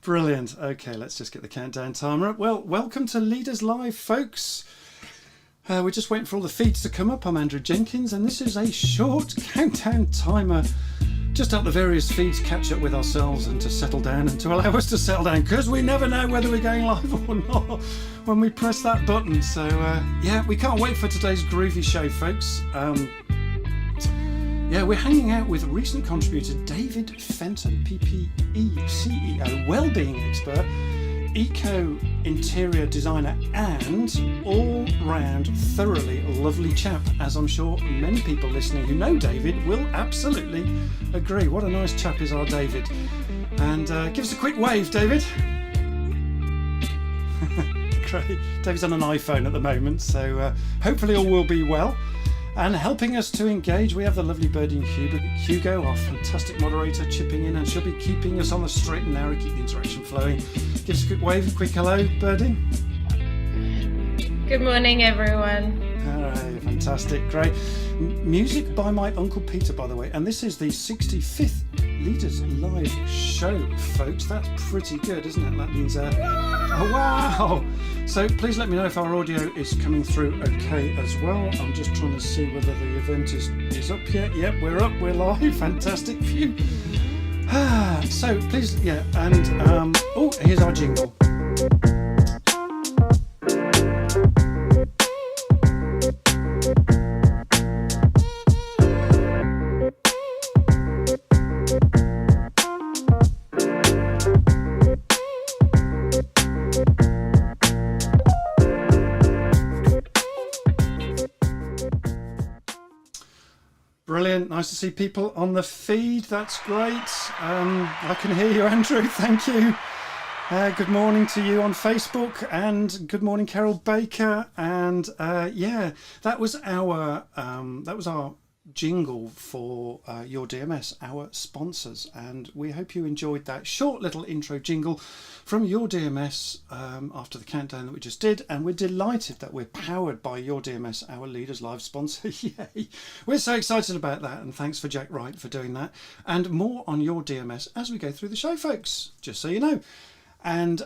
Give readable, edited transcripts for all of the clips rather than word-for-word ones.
Brilliant. Okay, let's just get the countdown timer up. Well, welcome to Leaders Live, folks. We're just waiting for all the feeds to come up. I'm Andrew Jenkins, and this is a short countdown timer. Just help the various feeds catch up with ourselves and to settle down and to allow us to settle down, because we never know whether we're going live or not when we press that button. So, yeah, we can't wait for today's groovy show, folks. Yeah, we're hanging out with recent contributor David Fenton, PPE CEO, Wellbeing expert, eco-interior designer, and all-round thoroughly lovely chap, as I'm sure many people listening who know David will absolutely agree. What a nice chap is our David. And give us a quick wave, David. Great. David's on an iPhone at the moment, so hopefully all will be well. And helping us to engage, we have the lovely birdie Hugo, our fantastic moderator, chipping in, and she'll be keeping us on the straight and narrow, keep the interaction flowing. Give us a quick wave, a quick hello, birdie. Good morning, everyone. All right, fantastic, great. Music by my Uncle Peter, by the way, and this is the 65th Leaders Live show, folks. That's pretty good, isn't it? That means, oh wow! So please let me know if our audio is coming through okay as well. I'm just trying to see whether the event is up yet. Yep, we're up, we're live. Fantastic. Phew. So please, yeah, and oh, here's our jingle. Brilliant. Nice to see people on the feed. That's great. I can hear you, Andrew. Thank you. Good morning to you on Facebook, and good morning, Carol Baker. And yeah, that was our jingle for Your DMS, our sponsors, and we hope you enjoyed that short little intro jingle from Your DMS after the countdown that we just did. And we're delighted that we're powered by Your DMS, our Leaders Live sponsor. Yay! We're so excited about that, and thanks for Jack Wright for doing that. And more on Your DMS as we go through the show, folks, just so you know. And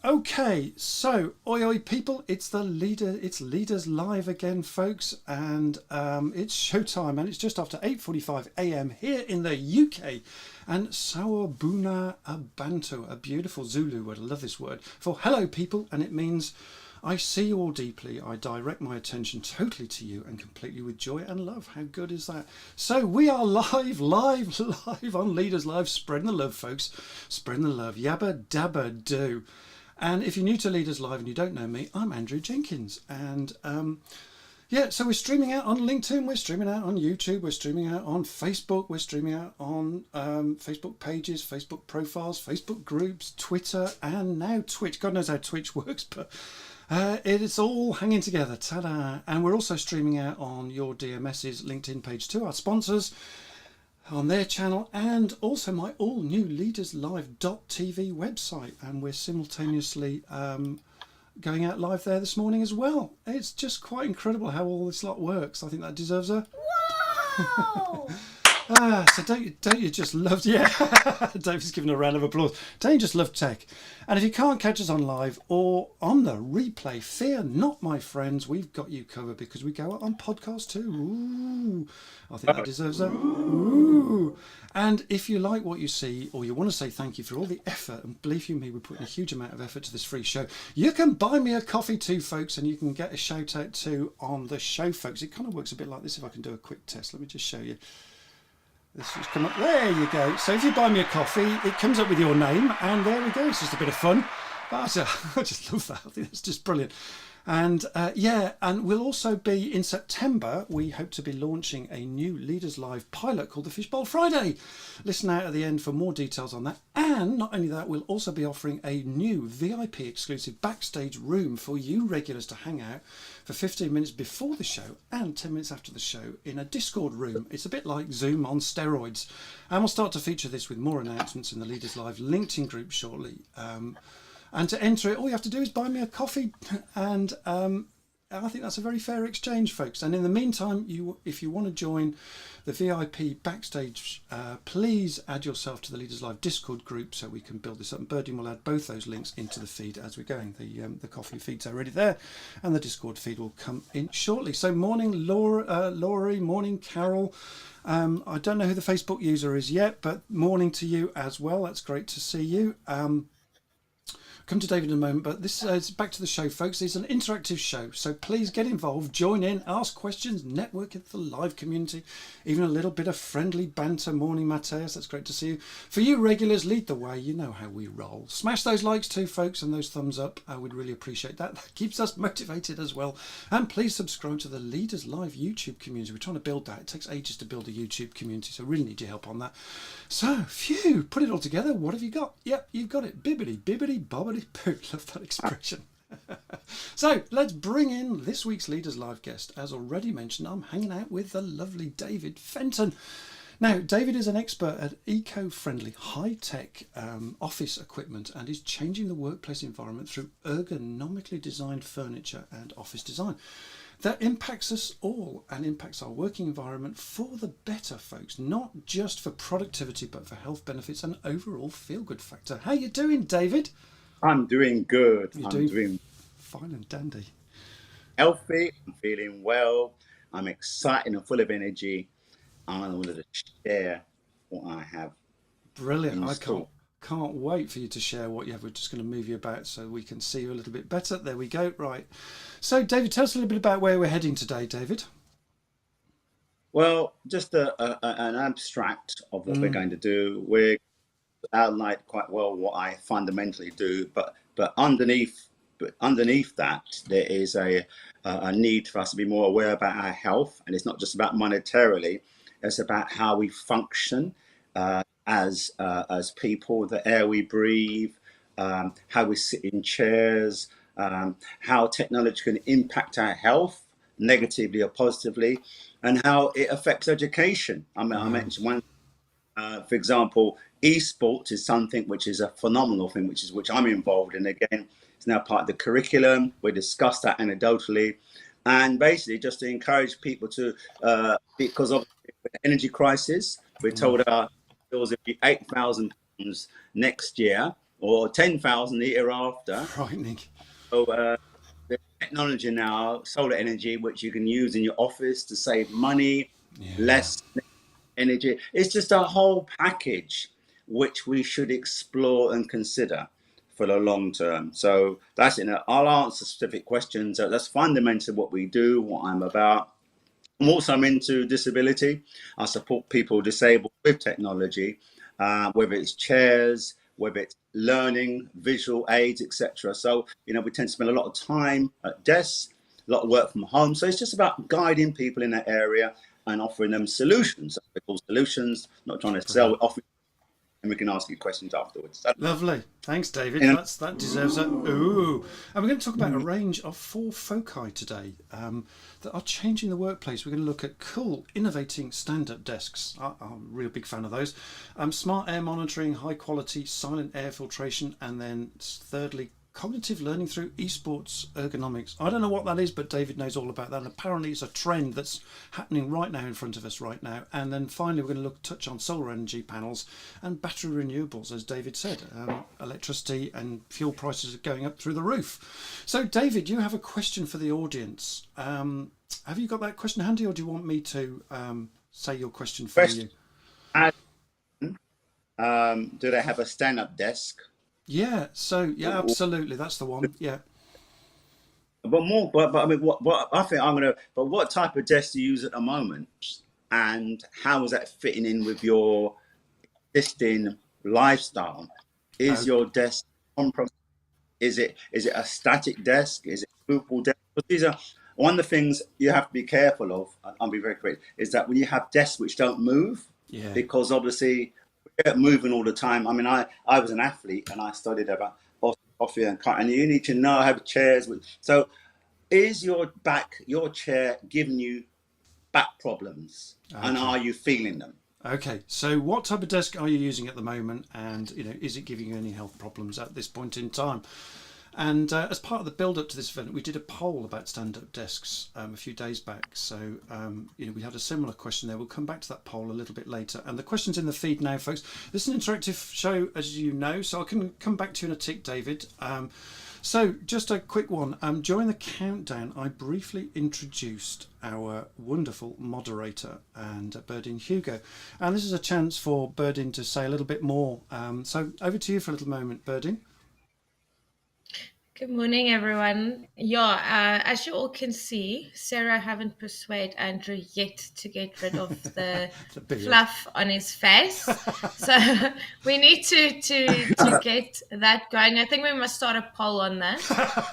okay, so oi people, it's Leaders Live again, folks, and it's showtime, and it's just after 8:45 a.m. here in the UK. And Sawabuna Abantu, a beautiful Zulu word, I love this word, for hello people, and it means I see you all deeply, I direct my attention totally to you and completely with joy and love. How good is that? So we are live on Leaders Live, spreading the love, folks, spreading the love, yabba dabba do. And if you're new to Leaders Live and you don't know me, I'm Andrew Jenkins, and yeah, so we're streaming out on LinkedIn, we're streaming out on YouTube, we're streaming out on Facebook, we're streaming out on Facebook pages, Facebook profiles, Facebook groups, Twitter, and now Twitch. God knows how Twitch works, but it's all hanging together. Ta-da! And we're also streaming out on Your DMS's LinkedIn page too, our sponsors, on their channel, and also my all-new leaderslive.tv website. And we're simultaneously going out live there this morning as well. It's just quite incredible how all this lot works. I think that deserves a... Whoa! So don't you just love... Yeah, David's giving a round of applause. Don't you just love tech? And if you can't catch us on live or on the replay, fear not, my friends. We've got you covered because we go out on podcast too. Ooh, I think that deserves a... Ooh. And if you like what you see, or you want to say thank you for all the effort, and believe you me, we're putting a huge amount of effort to this free show, you can buy me a coffee too, folks, and you can get a shout out too on the show, folks. It kind of works a bit like this. If I can do a quick test, let me just show you. This just come up. There you go. So if you buy me a coffee, it comes up with your name, and there we go. It's just a bit of fun. But I just love that. I think that's just brilliant. And yeah, and we'll also be in September, we hope to be launching a new Leaders Live pilot called the Fishbowl Friday. Listen out at the end for more details on that. And not only that, we'll also be offering a new VIP exclusive backstage room for you regulars to hang out for 15 minutes before the show and 10 minutes after the show in a Discord room. It's a bit like Zoom on steroids. And we'll start to feature this with more announcements in the Leaders Live LinkedIn group shortly. And to enter it, all you have to do is buy me a coffee, and I think that's a very fair exchange, folks. And in the meantime, if you want to join the VIP backstage, please add yourself to the Leaders Live Discord group so we can build this up. And Birdie will add both those links into the feed as we're going. The coffee feed's already there, and the Discord feed will come in shortly. So morning, Laurie, morning, Carol. I don't know who the Facebook user is yet, but morning to you as well. That's great to see you. Come to David in a moment, but this is back to the show, folks. It's an interactive show, so please get involved, join in, ask questions, network with the live community, even a little bit of friendly banter. Morning, Mateus, that's great to see you. For you regulars, lead the way. You know how we roll. Smash those likes too, folks, and those thumbs up. I would really appreciate that. That keeps us motivated as well. And please subscribe to the Leaders Live YouTube community. We're trying to build that. It takes ages to build a YouTube community, so really need your help on that. So, phew, put it all together. What have you got? Yep, you've got it. Bibbidi, bibbidi, bobbidi. Love that expression. So let's bring in this week's Leaders Live guest. As already mentioned, I'm hanging out with the lovely David Fenton. Now, David is an expert at eco-friendly, high-tech office equipment and is changing the workplace environment through ergonomically designed furniture and office design. That impacts us all and impacts our working environment for the better, folks. Not just for productivity, but for health benefits and overall feel-good factor. How you doing, David? I'm doing good. I'm doing fine and dandy. Healthy. I'm feeling well. I'm excited and full of energy. I wanted to share what I have. Brilliant. I can't wait for you to share what you have. We're just going to move you about so we can see you a little bit better. There we go. Right. So, David, tell us a little bit about where we're heading today, David. Well, just an abstract of what we're going to do. We're outlined quite well what I fundamentally do, but underneath that there is a need for us to be more aware about our health, and it's not just about monetarily. It's about how we function as people, the air we breathe, how we sit in chairs, how technology can impact our health negatively or positively, and how it affects education. I mentioned one. For example, esports is something which is a phenomenal thing, which I'm involved in. Again, it's now part of the curriculum. We discussed that anecdotally, and basically just to encourage people to, because of the energy crisis, we're told our bills will be £8,000 next year or 10,000 the year after. Frightening. So the technology now, solar energy, which you can use in your office to save money, less energy. It's just a whole package which we should explore and consider for the long term. So that's it. I'll answer specific questions. That's fundamentally what we do, what I'm about. I'm into disability. I support people disabled with technology, whether it's chairs, whether it's learning, visual aids, etc. So, we tend to spend a lot of time at desks, a lot of work from home. So it's just about guiding people in that area and offering them solutions. So we call solutions, not trying to sell, offering, and we can ask you questions afterwards. Lovely. Thanks, David. That deserves a ooh. And we're going to talk about a range of 4 foci today that are changing the workplace. We're going to look at cool, innovating stand-up desks. I'm a real big fan of those. Smart air monitoring, high quality, silent air filtration, and then thirdly, cognitive learning through esports ergonomics. I don't know what that is, but David knows all about that. And apparently it's a trend that's happening right now in front of us right now. And then finally, we're going to touch on solar energy panels and battery renewables, as David said. Electricity and fuel prices are going up through the roof. So, David, you have a question for the audience. Have you got that question handy, or do you want me to say your question for you? Do they have a stand-up desk? Yeah, so absolutely, that's the one. Yeah. But I mean, what I think but what type of desk do you use at the moment, and how is that fitting in with your existing lifestyle? Is your desk is it a static desk? Is it a movable desk? But these are one of the things you have to be careful of. I'll be very clear, is that when you have desks which don't move, because obviously moving all the time. I mean, I was an athlete and I studied about osteopathy and you need to know how to chairs. So is your chair giving you back problems, and are you feeling them? Okay, so what type of desk are you using at the moment, and is it giving you any health problems at this point in time? And as part of the build up to this event, we did a poll about stand-up desks a few days back. So, we had a similar question there. We'll come back to that poll a little bit later. And the question's in the feed now, folks. This is an interactive show, as you know, so I can come back to you in a tick, David. So just a quick one. During the countdown, I briefly introduced our wonderful moderator and Berdine Hugo. And this is a chance for Berdine to say a little bit more. So over to you for a little moment, Berdine. Good morning, everyone. As you all can see, Sarah haven't persuaded Andrew yet to get rid of the fluff on his face. So we need to get that going. I think we must start a poll on that.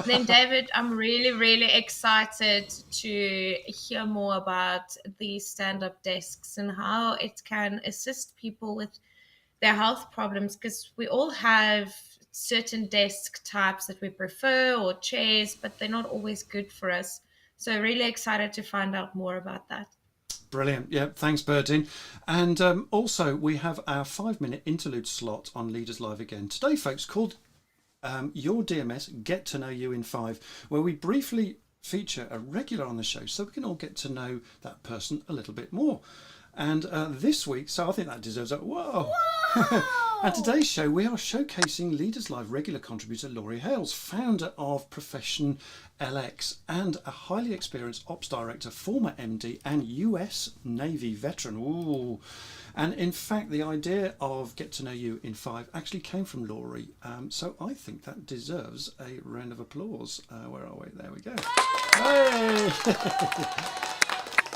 Then, David, I'm really, really excited to hear more about these stand-up desks and how it can assist people with their health problems, because we all have certain desk types that we prefer or chairs, but they're not always good for us. So really excited to find out more about that. Brilliant. Yeah, thanks, Berdine. And also we have our 5-minute interlude slot on Leaders Live again today, folks, called Your DMS Get to Know You in 5, where we briefly feature a regular on the show so we can all get to know that person a little bit more. And this week, so I think that deserves a whoa. And today's show, we are showcasing Leaders Live regular contributor Laurie Hales, founder of Profession LX and a highly experienced ops director, former MD and US Navy veteran. Ooh. And in fact, the idea of Get to Know You in 5 actually came from Laurie. So I think that deserves a round of applause. Where are we? There we go. Hey!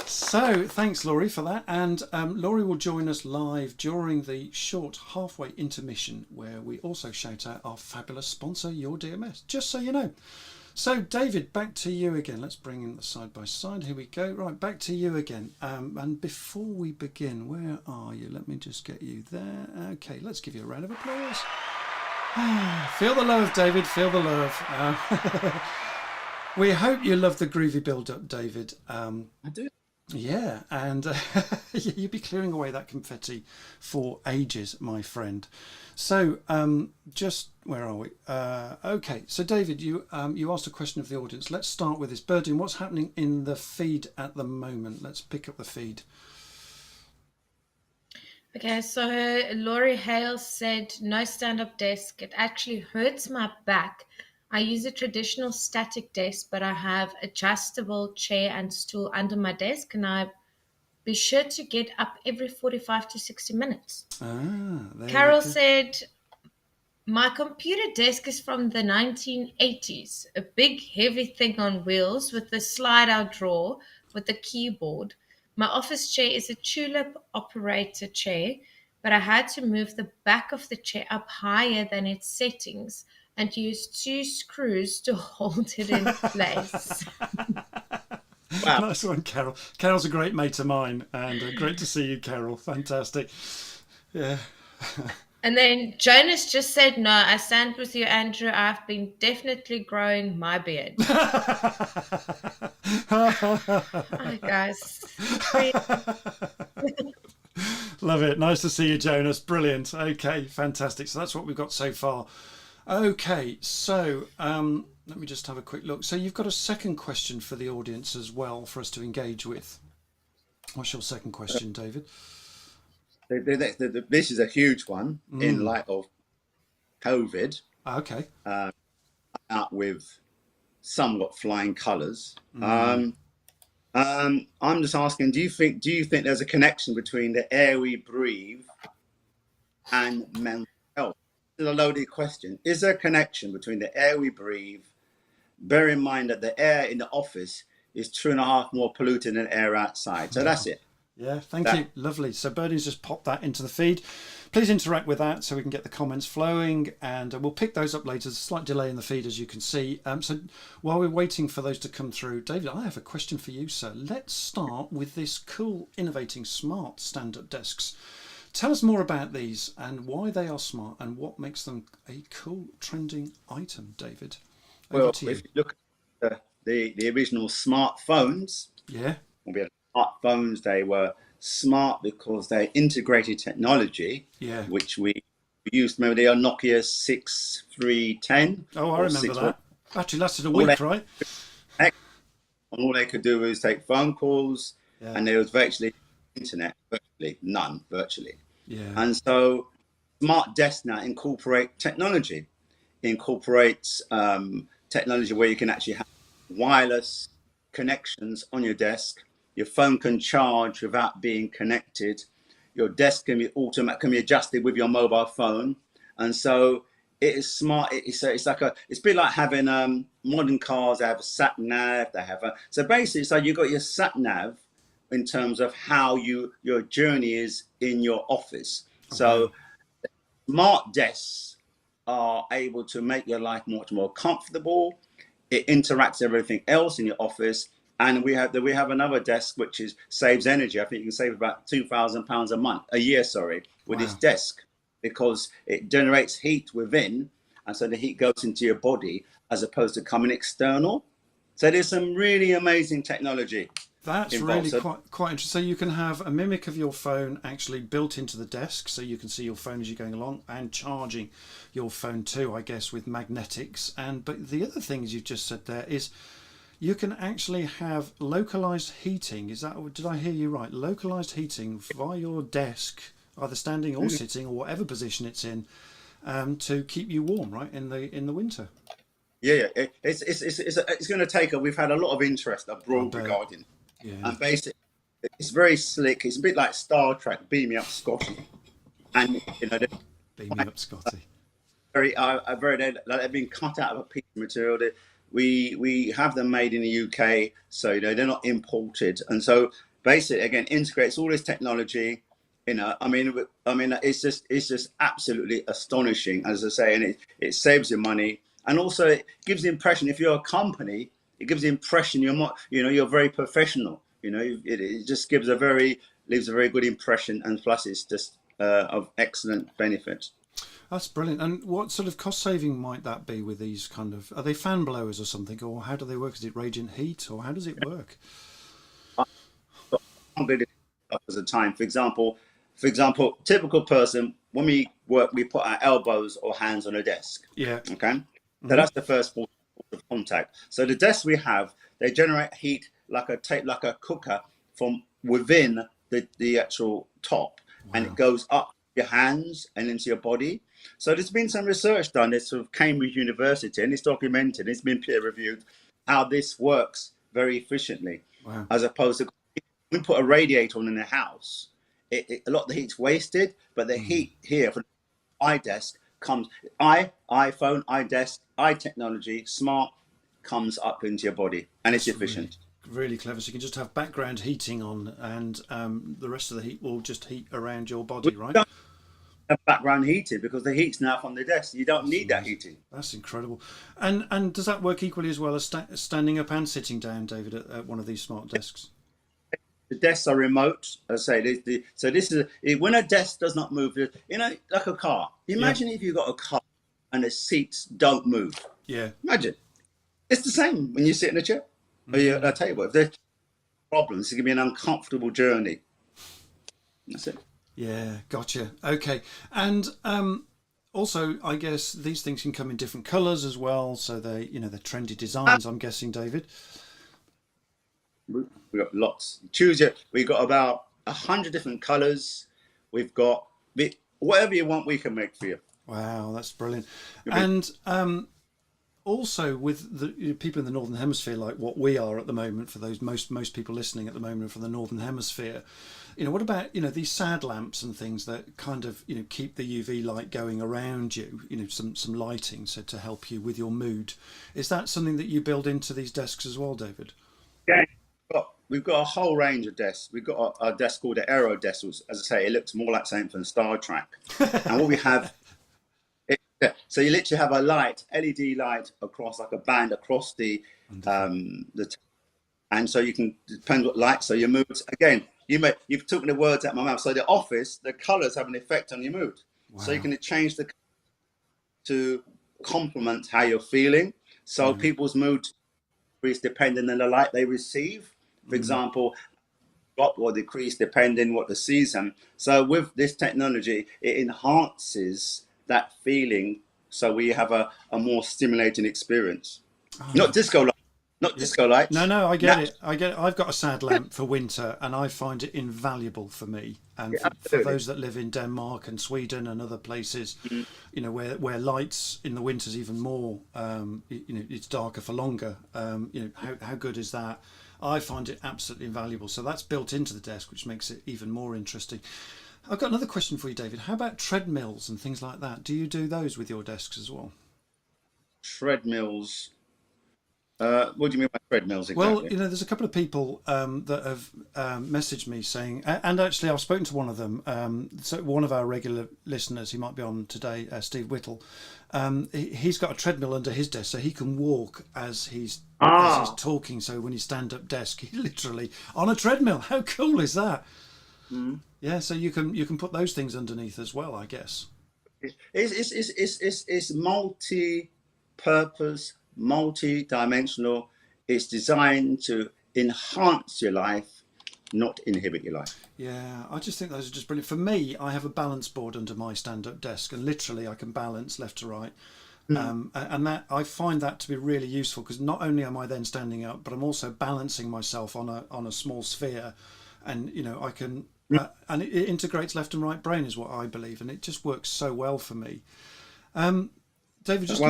So thanks, Laurie, for that. And Laurie will join us live during the short halfway intermission, where we also shout out our fabulous sponsor, Your DMS, just so you know. So David, back to you again. Let's bring in the side by side. Here we go. Right, back to you again. And before we begin, where are you? Let me just get you there. Okay, let's give you a round of applause. Feel the love, David. Feel the love. We hope you love the groovy build-up, David. I do. Yeah, and you'll be clearing away that confetti for ages, my friend. So, just where are we? Okay, so David, you asked a question of the audience. Let's start with this. Berdine, what's happening in the feed at the moment? Let's pick up the feed. Okay, so Laurie Hales said, no stand-up desk. It actually hurts my back. I use a traditional static desk, but I have adjustable chair and stool under my desk, and I be sure to get up every 45 to 60 minutes. Carol said, my computer desk is from the 1980s, a big heavy thing on wheels with a slide-out drawer with a keyboard. My office chair is a tulip operator chair, but I had to move the back of the chair up higher than its settings and use 2 screws to hold it in place. Wow. Nice one, Carol. Carol's a great mate of mine, and great to see you, Carol. Fantastic. Yeah. And then Jonas just said, no, I stand with you, Andrew. I've been definitely growing my beard. Hi, guys. Love it. Nice to see you, Jonas. Brilliant. Okay, fantastic. So that's what we've got so far. Okay, so let me just have a quick look. So you've got a second question for the audience as well for us to engage with. What's your second question, David? This is a huge one in light of COVID. Okay. Out with somewhat flying colours. I'm just asking, do you think there's a connection between the air we breathe and mental health? This is a loaded question. Is there a connection between the air we breathe? Bear in mind that the air in the office is 2.5 more polluted than air outside. So that's it. Yeah, thank you. Lovely. So Bernie's just popped that into the feed. Please interact with that so we can get the comments flowing, and we'll pick those up later. There's a slight delay in the feed, as you can see. So while we're waiting for those to come through, David, I have a question for you, sir. Let's start with this cool, innovating, smart stand-up desks. Tell us more about these and why they are smart and what makes them a cool, trending item, David. Well, if you look at the original smartphones, yeah, smartphones, they were smart because they integrated technology, yeah, which we We used, remember the Nokia 6310 Oh, I or remember 61. that. Battery lasted a All they, week, right? all they could do was take phone calls, Yeah, and there was virtually internet, virtually none, virtually. yeah. And so smart desks now incorporate technology, incorporates technology where you can actually have wireless connections on your desk. Your phone can charge without being connected. Your desk can be can be adjusted with your mobile phone, and so it is smart. It's like it's a bit like having modern cars. They have a sat nav. They have a so basically so you got your sat nav in terms of how your journey is in your office. Oh, wow. So smart desks are able to make your life much more comfortable. It interacts with everything else in your office. And we have another desk which is saves energy. I think you can save about £2,000 a year, with this Wow. desk, because it generates heat within, and so the heat goes into your body as opposed to coming external. So there's some really amazing technology That's involved. really So quite interesting. So you can have a mimic of your phone actually built into the desk, so you can see your phone as you're going along, and charging your phone too, I guess, with magnetics. And but the other things you've just said there is you can actually have localized heating. Is that, did I hear you right? Localized heating via your desk, either standing or sitting or whatever position it's in, to keep you warm, right, in the winter. yeah, it's going to take. We've had a lot of interest I abroad bet. regarding, Yeah. and basically it's very slick. It's a bit like Star Trek, Beam Me Up Scotty, and they're Beam me up, Scotty. they've been cut out of a piece of material. We have them made in the UK, so they're not imported, and so basically again integrates all this technology. It's just absolutely astonishing, as I say, and it saves you money, and also it gives the impression, if you're a company, it gives the impression you're very professional. It just leaves a very good impression, and plus it's just of excellent benefit. That's brilliant. And what sort of cost saving might that be with these are they fan blowers or something, or how do they work? Is it radiant heat, or how does it work? As a time, for example, typical person, when we work, we put our elbows or hands on a desk. Yeah. Okay, so that's the first point of contact. So the desks we have, they generate heat like a cooker from within the actual top, and it Wow. goes up your hands and into your body. So there's been some research done. It's sort of Cambridge University, and it's documented. It's been peer reviewed how this works very efficiently, Wow. as opposed to we put a radiator on in a house. A lot of the heat's wasted, but the heat here from iDesk comes iPhone, iDesk, iTechnology, smart comes up into your body, and it's That's really, efficient. really clever. So you can just have background heating on, and the rest of the heat will just heat around your We body, right? don't have background heating because the heat's now from the desk. You don't That's need that amazing. heating. That's incredible. And does that work equally as well as standing up and sitting down, David, at one of these smart desks? The desks are remote. As I say, so this is when a desk does not move. Like a car. Yeah. Imagine if you've got a car and the seats don't move. Yeah. Imagine it's the same when you sit in a chair or you're at a table. If there's problems, it's going to be an uncomfortable journey. That's it. Yeah. Gotcha. Okay. And also, I guess these things can come in different colours as well. So they're trendy designs, I'm guessing, David. We've got lots. Choose it. We've got about 100 different colours. We've got whatever you want, we can make for you. Wow, that's brilliant. And also with the people in the Northern Hemisphere, like what we are at the moment, for those most people listening at the moment from the Northern Hemisphere, what about these sad lamps and things that kind of keep the UV light going around you, some lighting, so to help you with your mood. Is that something that you build into these desks as well, David? Yeah. We've got a whole range of desks. We've got a desk called the Aero desk. As I say, it looks more like something from Star Trek. And what we have, so you literally have a LED light across, like a band across and so you can depend what light. So your moods again. You've taken the words out of my mouth. So the office, the colours have an effect on your mood. Wow. So you can change to complement how you're feeling. So people's mood is depending on the light they receive. For example, drop or decrease depending what the season. So with this technology, it enhances that feeling, so we have a more stimulating experience. Not disco lights. Not disco lights. No, I get it. I've got a sad lamp for winter, and I find it invaluable for me. And for those that live in Denmark and Sweden and other places, you know, where lights in the winter's even more, you know, it's darker for longer. You know, how good is that? I find it absolutely invaluable. So that's built into the desk, which makes it even more interesting. I've got another question for you, David. How about treadmills and things like that? Do you do those with your desks as well? Treadmills. What do you mean by treadmills exactly? Well, you know, there's a couple of people that have messaged me saying, and actually I've spoken to one of them. So one of our regular listeners, he might be on today, Steve Whittle. He's got a treadmill under his desk, so he can walk as he's talking. So when you stand up desk, he literally on a treadmill. How cool is that? Yeah, so you can put those things underneath as well, I guess. It's multi-purpose, multi-dimensional. It's designed to enhance your life, not inhibit your life. Yeah, I just think those are just brilliant. For me, I have a balance board under my stand-up desk, and literally I can balance left to right. And that I find that to be really useful, because not only am I then standing up, but I'm also balancing myself on a small sphere, and you know I can. And it integrates left and right brain, is what I believe, and it just works so well for me. David, just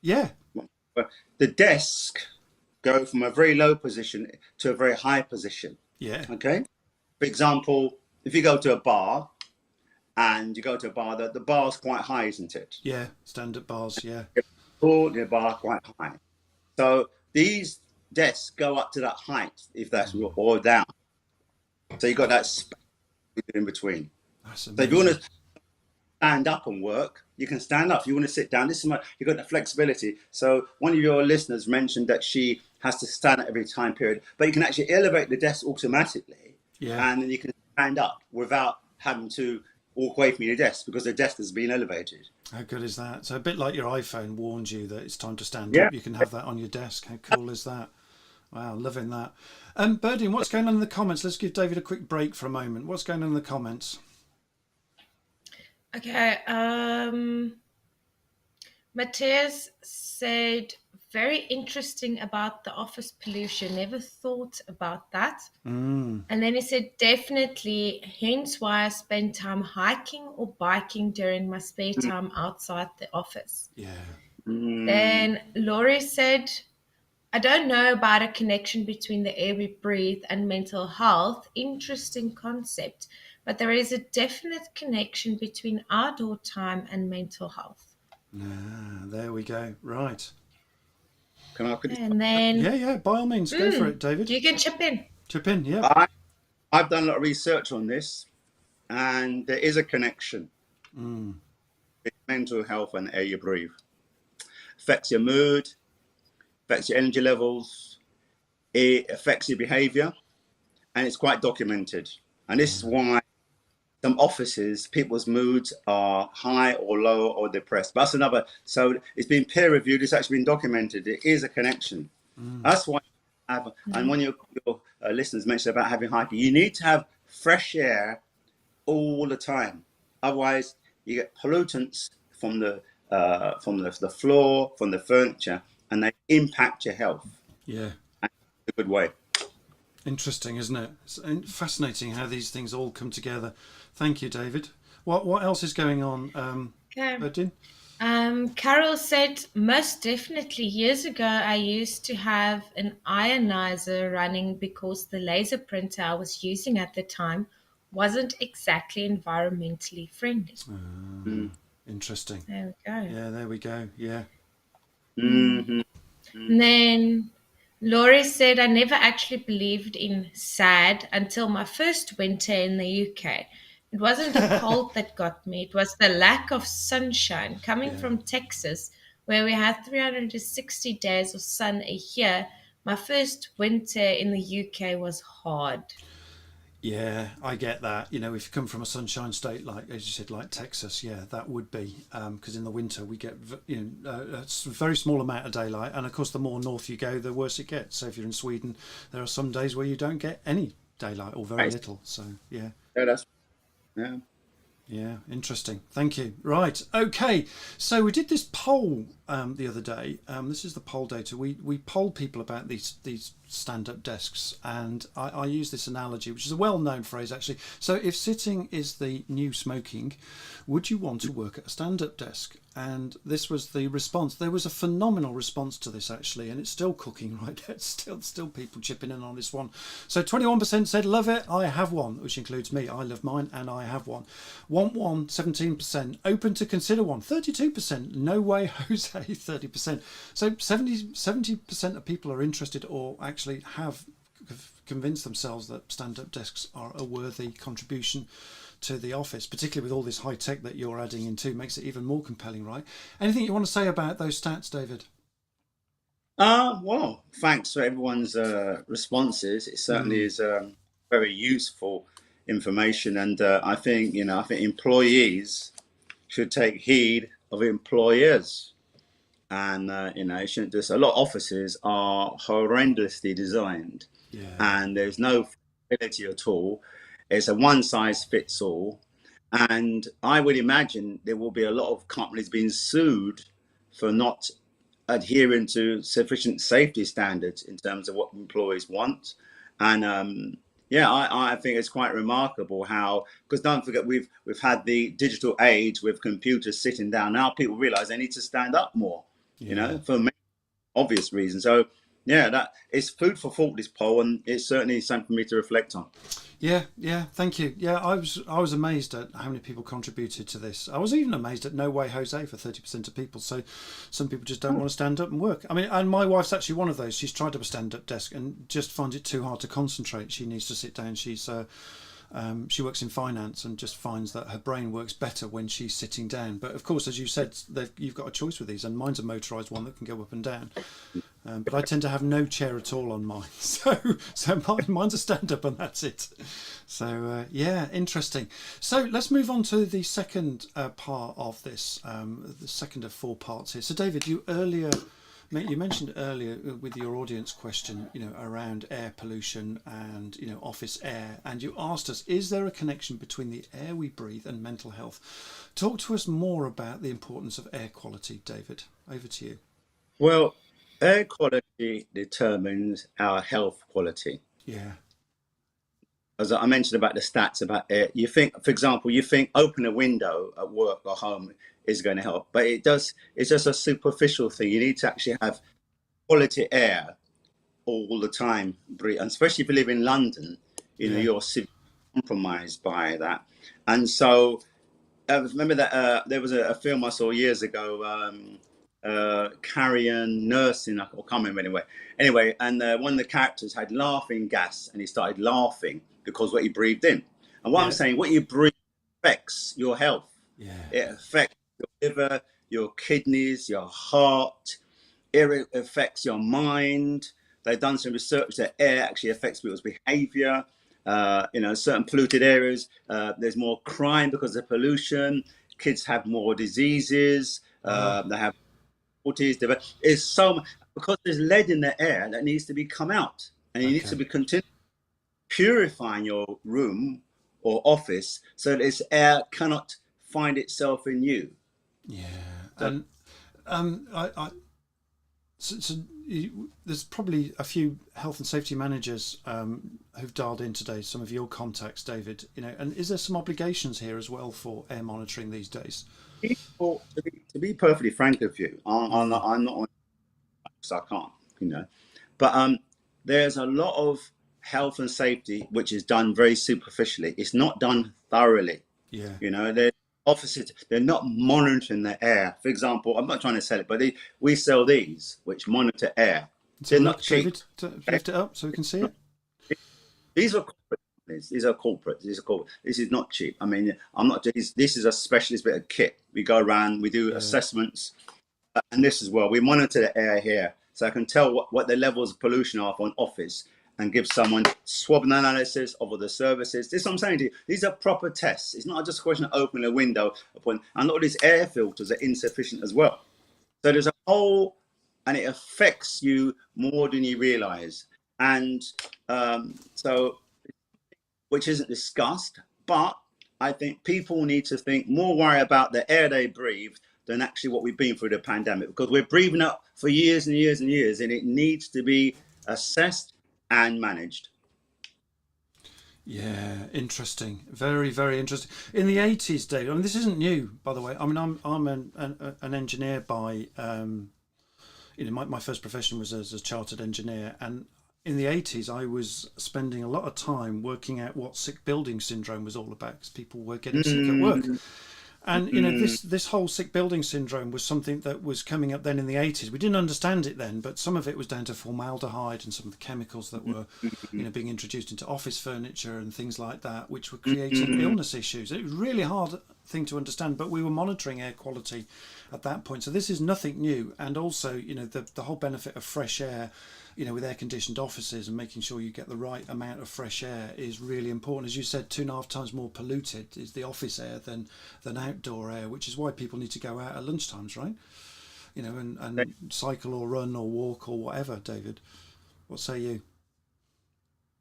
yeah. The desk go from a very low position to a very high position. Yeah. Okay. For example, if you go to a bar, the bar's quite high, isn't it? Yeah. Stand-up bars. Yeah. The bar quite high. So these desks go up to that height, if that's or down. So you got that space in between. That's amazing. So if you want to stand up and work, you can stand up. If you want to sit down, you've got the flexibility. So one of your listeners mentioned that she has to stand at every time period, but you can actually elevate the desk automatically, and then you can stand up without having to walk away from your desk, because the desk has been elevated. How good is that? So a bit like your iPhone warns you that it's time to stand up, you can have that on your desk. How cool is that? Wow, loving that. Birdie, what's going on in the comments? Let's give David a quick break for a moment. What's going on in the comments? Okay. Matthias said, very interesting about the office pollution. Never thought about that. And then he said, definitely, hence why I spend time hiking or biking during my spare time outside the office. Yeah. Then Laurie said, I don't know about a connection between the air we breathe and mental health. Interesting concept. But there is a definite connection between outdoor time and mental health. There we go. Right. Can I? And then Yeah. By all means, go for it, David. you can chip in. Chip in. Yeah. I've done a lot of research on this, and there is a connection between mental health and the air you breathe. Affects your mood, affects your energy levels, it affects your behavior, and it's quite documented. And this is why some offices, people's moods are high or low or depressed. But that's another. So it's been peer reviewed. It's actually been documented. There is a connection. That's why. And when your listeners mentioned about having hiking, you need to have fresh air all the time. Otherwise, you get pollutants from the floor, from the furniture, and they impact your health. Yeah. In a good way. Interesting, isn't it? It's fascinating how these things all come together. Thank you, David. What else is going on, Berdine? Carol said, most definitely. Years ago, I used to have an ionizer running because the laser printer I was using at the time wasn't exactly environmentally friendly. Interesting. There we go. Yeah, there we go. Yeah. And then Laurie said, I never actually believed in SAD until my first winter in the UK. It wasn't the cold that got me. It was the lack of sunshine. Coming from Texas, where we had 360 days of sun a year, my first winter in the UK was hard. Yeah, I get that. You know, if you come from a sunshine state, like, as you said, like Texas, that would be, because in the winter we get, a very small amount of daylight. And of course, the more north you go, the worse it gets. So if you're in Sweden, there are some days where you don't get any daylight or very little. So, yeah. Yeah. Yeah, interesting. Thank you. Right. Okay. So we did this poll the other day. This is the poll data. We polled people about these stand-up desks, and I use this analogy, which is a well-known phrase actually. So if sitting is the new smoking, would you want to work at a stand-up desk? And this was the response. There was a phenomenal response to this actually, and it's still cooking right. There's still people chipping in on this one. So 21% said love it. I have one, which includes me. I love mine, and I have one. Want one, 17%. Open to consider one, 32%. No way, Jose, 30%. So 70% of people are interested or actually have convinced themselves that stand-up desks are a worthy contribution to the office, particularly with all this high tech that you're adding into. Makes it even more compelling, right? Anything you want to say about those stats, David? Well, thanks for everyone's responses. It certainly is very useful information, and I think employees should take heed of employers, and it shouldn't just. A lot of offices are horrendously designed, Yeah. and there's no flexibility at all. It's a one size fits all, and I would imagine there will be a lot of companies being sued for not adhering to sufficient safety standards in terms of what employees want. And I think it's quite remarkable how, because don't forget, we've had the digital age with computers sitting down. Now people realize they need to stand up more, for many obvious reasons. So yeah, that is food for thought, this poll, and it's certainly something for me to reflect on. Yeah, thank you. Yeah, I was amazed at how many people contributed to this. I was even amazed at no way Jose for 30% of people. So some people just don't want to stand up and work. I mean, and my wife's actually one of those. She's tried to a stand-up desk and just finds it too hard to concentrate. She needs to sit down. She works in finance and just finds that her brain works better when she's sitting down. But of course, as you said, you've got a choice with these, and mine's a motorised one that can go up and down. But I tend to have no chair at all on mine, so mine's a stand-up and that's it. So yeah, interesting. So let's move on to the second part of this, the second of 4 parts here. So David, you mentioned earlier with your audience question, around air pollution and office air, and you asked us, is there a connection between the air we breathe and mental health? Talk to us more about the importance of air quality, David. Over to you. Well, air quality determines our health quality. Yeah. As I mentioned about the stats about air, you think, for example, open a window at work or home is going to help, but it's just a superficial thing. You need to actually have quality air all the time, and especially if you live in London, you're severely compromised by that. And so remember that there was a film I saw years ago, Carrion Nursing, I can't remember anyway, and one of the characters had laughing gas, and he started laughing because what he breathed in. And what I'm saying, what you breathe affects your health. It affects your liver, your kidneys, your heart. It affects your mind. They've done some research that air actually affects people's behavior. Certain polluted areas, there's more crime because of pollution. Kids have more diseases. They have difficulties. It's so much, because there's lead in the air that needs to be come out, and you need to be continually purifying your room or office so that this air cannot find itself in you. Yeah, so, so there's probably a few health and safety managers who've dialed in today. Some of your contacts, David. And is there some obligations here as well for air monitoring these days? To be perfectly frank with you, I'm not on, so I can't, but there's a lot of health and safety which is done very superficially. It's not done thoroughly. There's offices, they're not monitoring the air. For example, I'm not trying to sell it, but we sell these which monitor air. They're not cheap. David, lift it up so we can see it. These are corporate companies. These are corporate. This is not cheap. I mean, I'm not. This is a specialist bit of kit. We go around, we do assessments, and this as well. We monitor the air here, so I can tell what the levels of pollution are for an office, and give someone swab analysis of all the services. This is what I'm saying to you. These are proper tests. It's not just a question of opening a window. And a lot of these air filters are insufficient as well. So there's a whole, and it affects you more than you realize. And so, which isn't discussed, but I think people need to think more worry about the air they breathe than actually what we've been through the pandemic, because we're breathing up for years and years and years, and it needs to be assessed and managed. Yeah, interesting. Very, very interesting. In the 80s, Dave, I mean, this isn't new, by the way. I mean, I'm an engineer by, my first profession was as a chartered engineer. And in the 80s, I was spending a lot of time working out what sick building syndrome was all about, because people were getting sick at work. And this whole sick building syndrome was something that was coming up then in the 80s. We didn't understand it then, but some of it was down to formaldehyde and some of the chemicals that were being introduced into office furniture and things like that, which were creating illness issues. It was a really hard thing to understand, but we were monitoring air quality at that point. So this is nothing new. And also, the whole benefit of fresh air, with air conditioned offices and making sure you get the right amount of fresh air is really important. As you said, 2.5 times more polluted is the office air than outdoor air, which is why people need to go out at lunchtimes, right? And cycle or run or walk or whatever. David, what say you?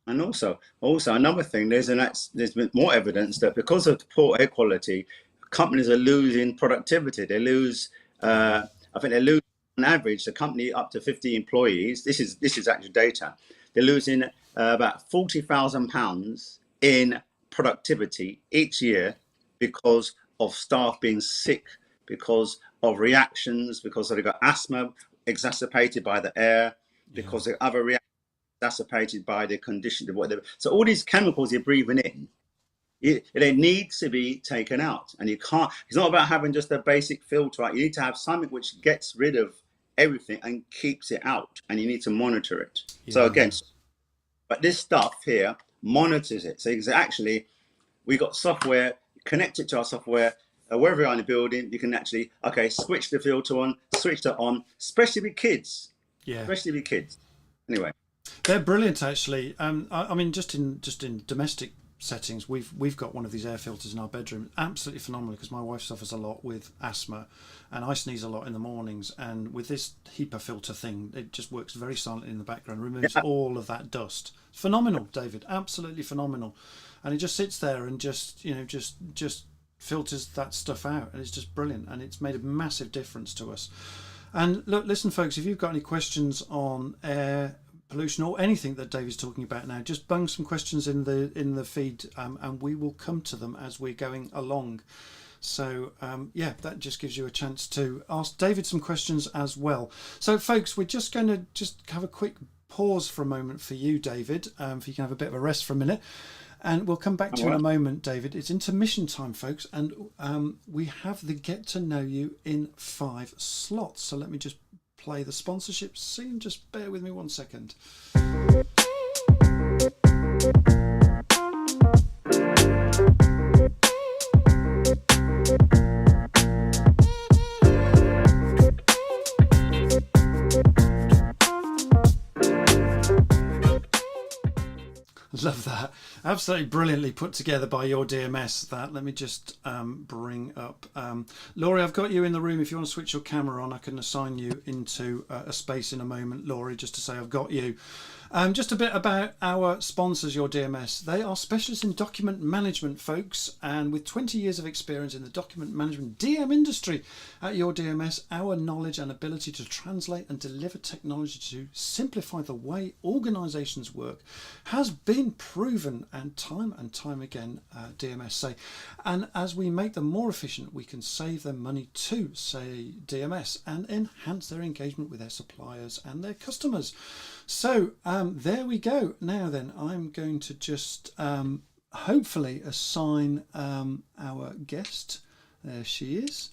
And also another thing, there's been more evidence that because of the poor air quality, companies are losing productivity. They lose, I think they lose on average, the company up to 50 employees. This is actual data. They're losing about £40,000 in productivity each year because of staff being sick, because of reactions, because they've got asthma exacerbated by the air, because the other reactions exacerbated by the condition of whatever. So all these chemicals you're breathing in, they need to be taken out, and you can't. It's not about having just a basic filter. Right? You need to have something which gets rid of everything and keeps it out, and you need to monitor it. So again, but this stuff here monitors it. So it's actually, we got software connected to our software. Wherever you are in the building, you can actually switch the filter on, switch that on, especially with kids. Yeah, especially with kids. Anyway, they're brilliant, actually. I mean, just in domestic settings, we've got one of these air filters in our bedroom. Absolutely phenomenal, because my wife suffers a lot with asthma, and I sneeze a lot in the mornings. And with this HEPA filter thing, it just works very silently in the background, removes all of that dust. Phenomenal, David. Absolutely phenomenal. And it just sits there and just filters that stuff out, and it's just brilliant, and it's made a massive difference to us. And look, listen, folks, if you've got any questions on air pollution or anything that David's talking about now, just bung some questions in the feed, and we will come to them as we're going along. So that just gives you a chance to ask David some questions as well. So folks, we're just going to have a quick pause for a moment for you, David, if you can have a bit of a rest for a minute, and we'll come back to you in a moment, David. It's intermission time, folks, and we have the Get to Know You in 5 slots. So let me just play the sponsorship scene. Just bear with me 1 second. Love that. Absolutely brilliantly put together by your DMS. That, let me just bring up Laurie. I've got you in the room. If you want to switch your camera on, I can assign you into a space in a moment, Laurie, just to say I've got you. Just a bit about our sponsors, your DMS. They are specialists in document management, folks, and with 20 years of experience in the document management DM industry at your DMS, our knowledge and ability to translate and deliver technology to simplify the way organizations work has been proven, and time again, DMS say. And as we make them more efficient, we can save them money to, say, DMS, and enhance their engagement with their suppliers and their customers. So there we go. Now then, I'm going to just hopefully assign our guest, there she is,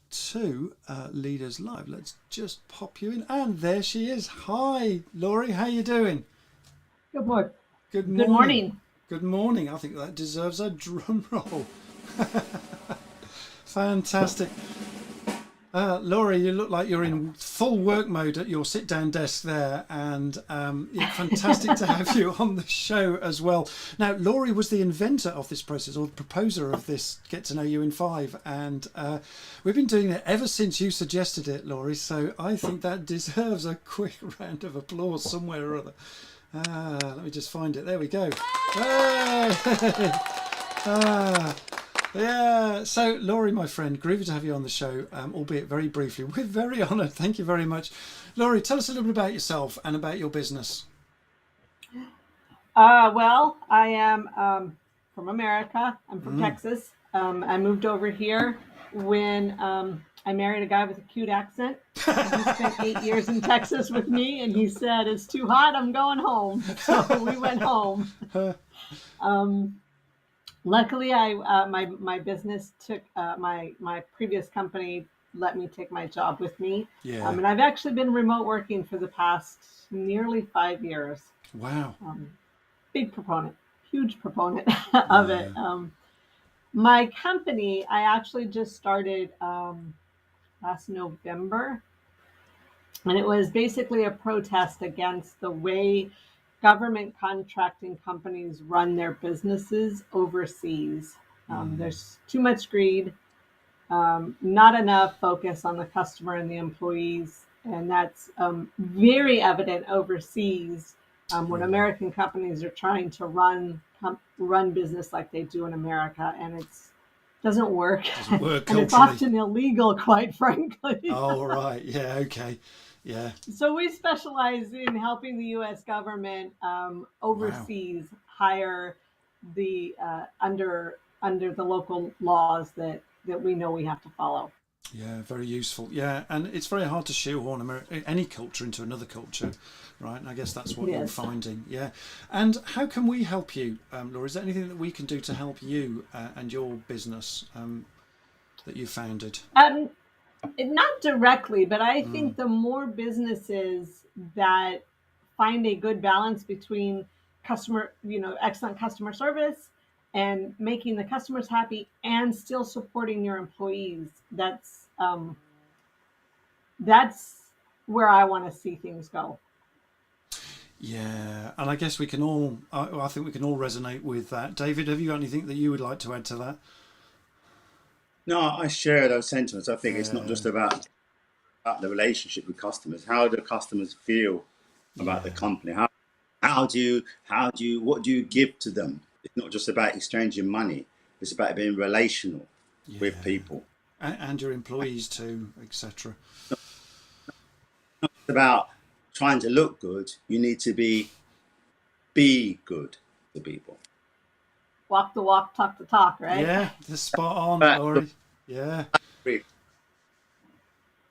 to Leaders Live. Let's just pop you in, and there she is. Hi, Laurie, how you doing? Good morning. Good morning. Good morning. I think that deserves a drum roll. Fantastic. Laurie, you look like you're in full work mode at your sit-down desk there, and it's fantastic to have you on the show as well. Now, Laurie was the inventor of this process, or the proposer of this Get to Know You in 5, and we've been doing it ever since you suggested it, Laurie, so I think that deserves a quick round of applause somewhere or other. Let me just find it. There we go. Yeah. So, Laurie, my friend, groovy to have you on the show, albeit very briefly. We're very honoured. Thank you very much. Laurie, tell us a little bit about yourself and about your business. Well, I am from America. I'm from Texas. I moved over here when I married a guy with a cute accent. He spent 8 years in Texas with me, and he said, "It's too hot. I'm going home." So we went home. Luckily, my business took my previous company let me take my job with me. Yeah. And I've actually been remote working for the past nearly 5 years. Wow. Big proponent, huge proponent of it. My company, I actually just started last November, and it was basically a protest against the way government contracting companies run their businesses overseas. There's too much greed, not enough focus on the customer and the employees, and that's very evident overseas when American companies are trying to run business like they do in America, and it doesn't work. Doesn't work And it's culturally. often illegal, quite frankly. Oh, right. Yeah. Okay. Yeah. So we specialize in helping the U.S. government overseas hire the under the local laws that we know we have to follow. Yeah, very useful. Yeah, and it's very hard to shoehorn any culture into another culture, right? And I guess that's what you're Yes. finding. Yeah. And how can we help you, Laura? Is there anything that we can do to help you and your business that you founded? Not directly, but I think the more businesses that find a good balance between excellent customer service and making the customers happy and still supporting your employees, that's where I want to see things go. Yeah, and I guess we can all, I think we can all resonate with that. David, have you got anything that you would like to add to that? No, I share those sentiments. I think it's not just about the relationship with customers. How do customers feel about the company? What do you give to them? It's not just about exchanging money. It's about being relational with people. And your employees too, etc. It's about trying to look good. You need to be good to people. Walk the walk, talk the talk, right? Yeah, that's spot on, Right. Laurie. Yeah.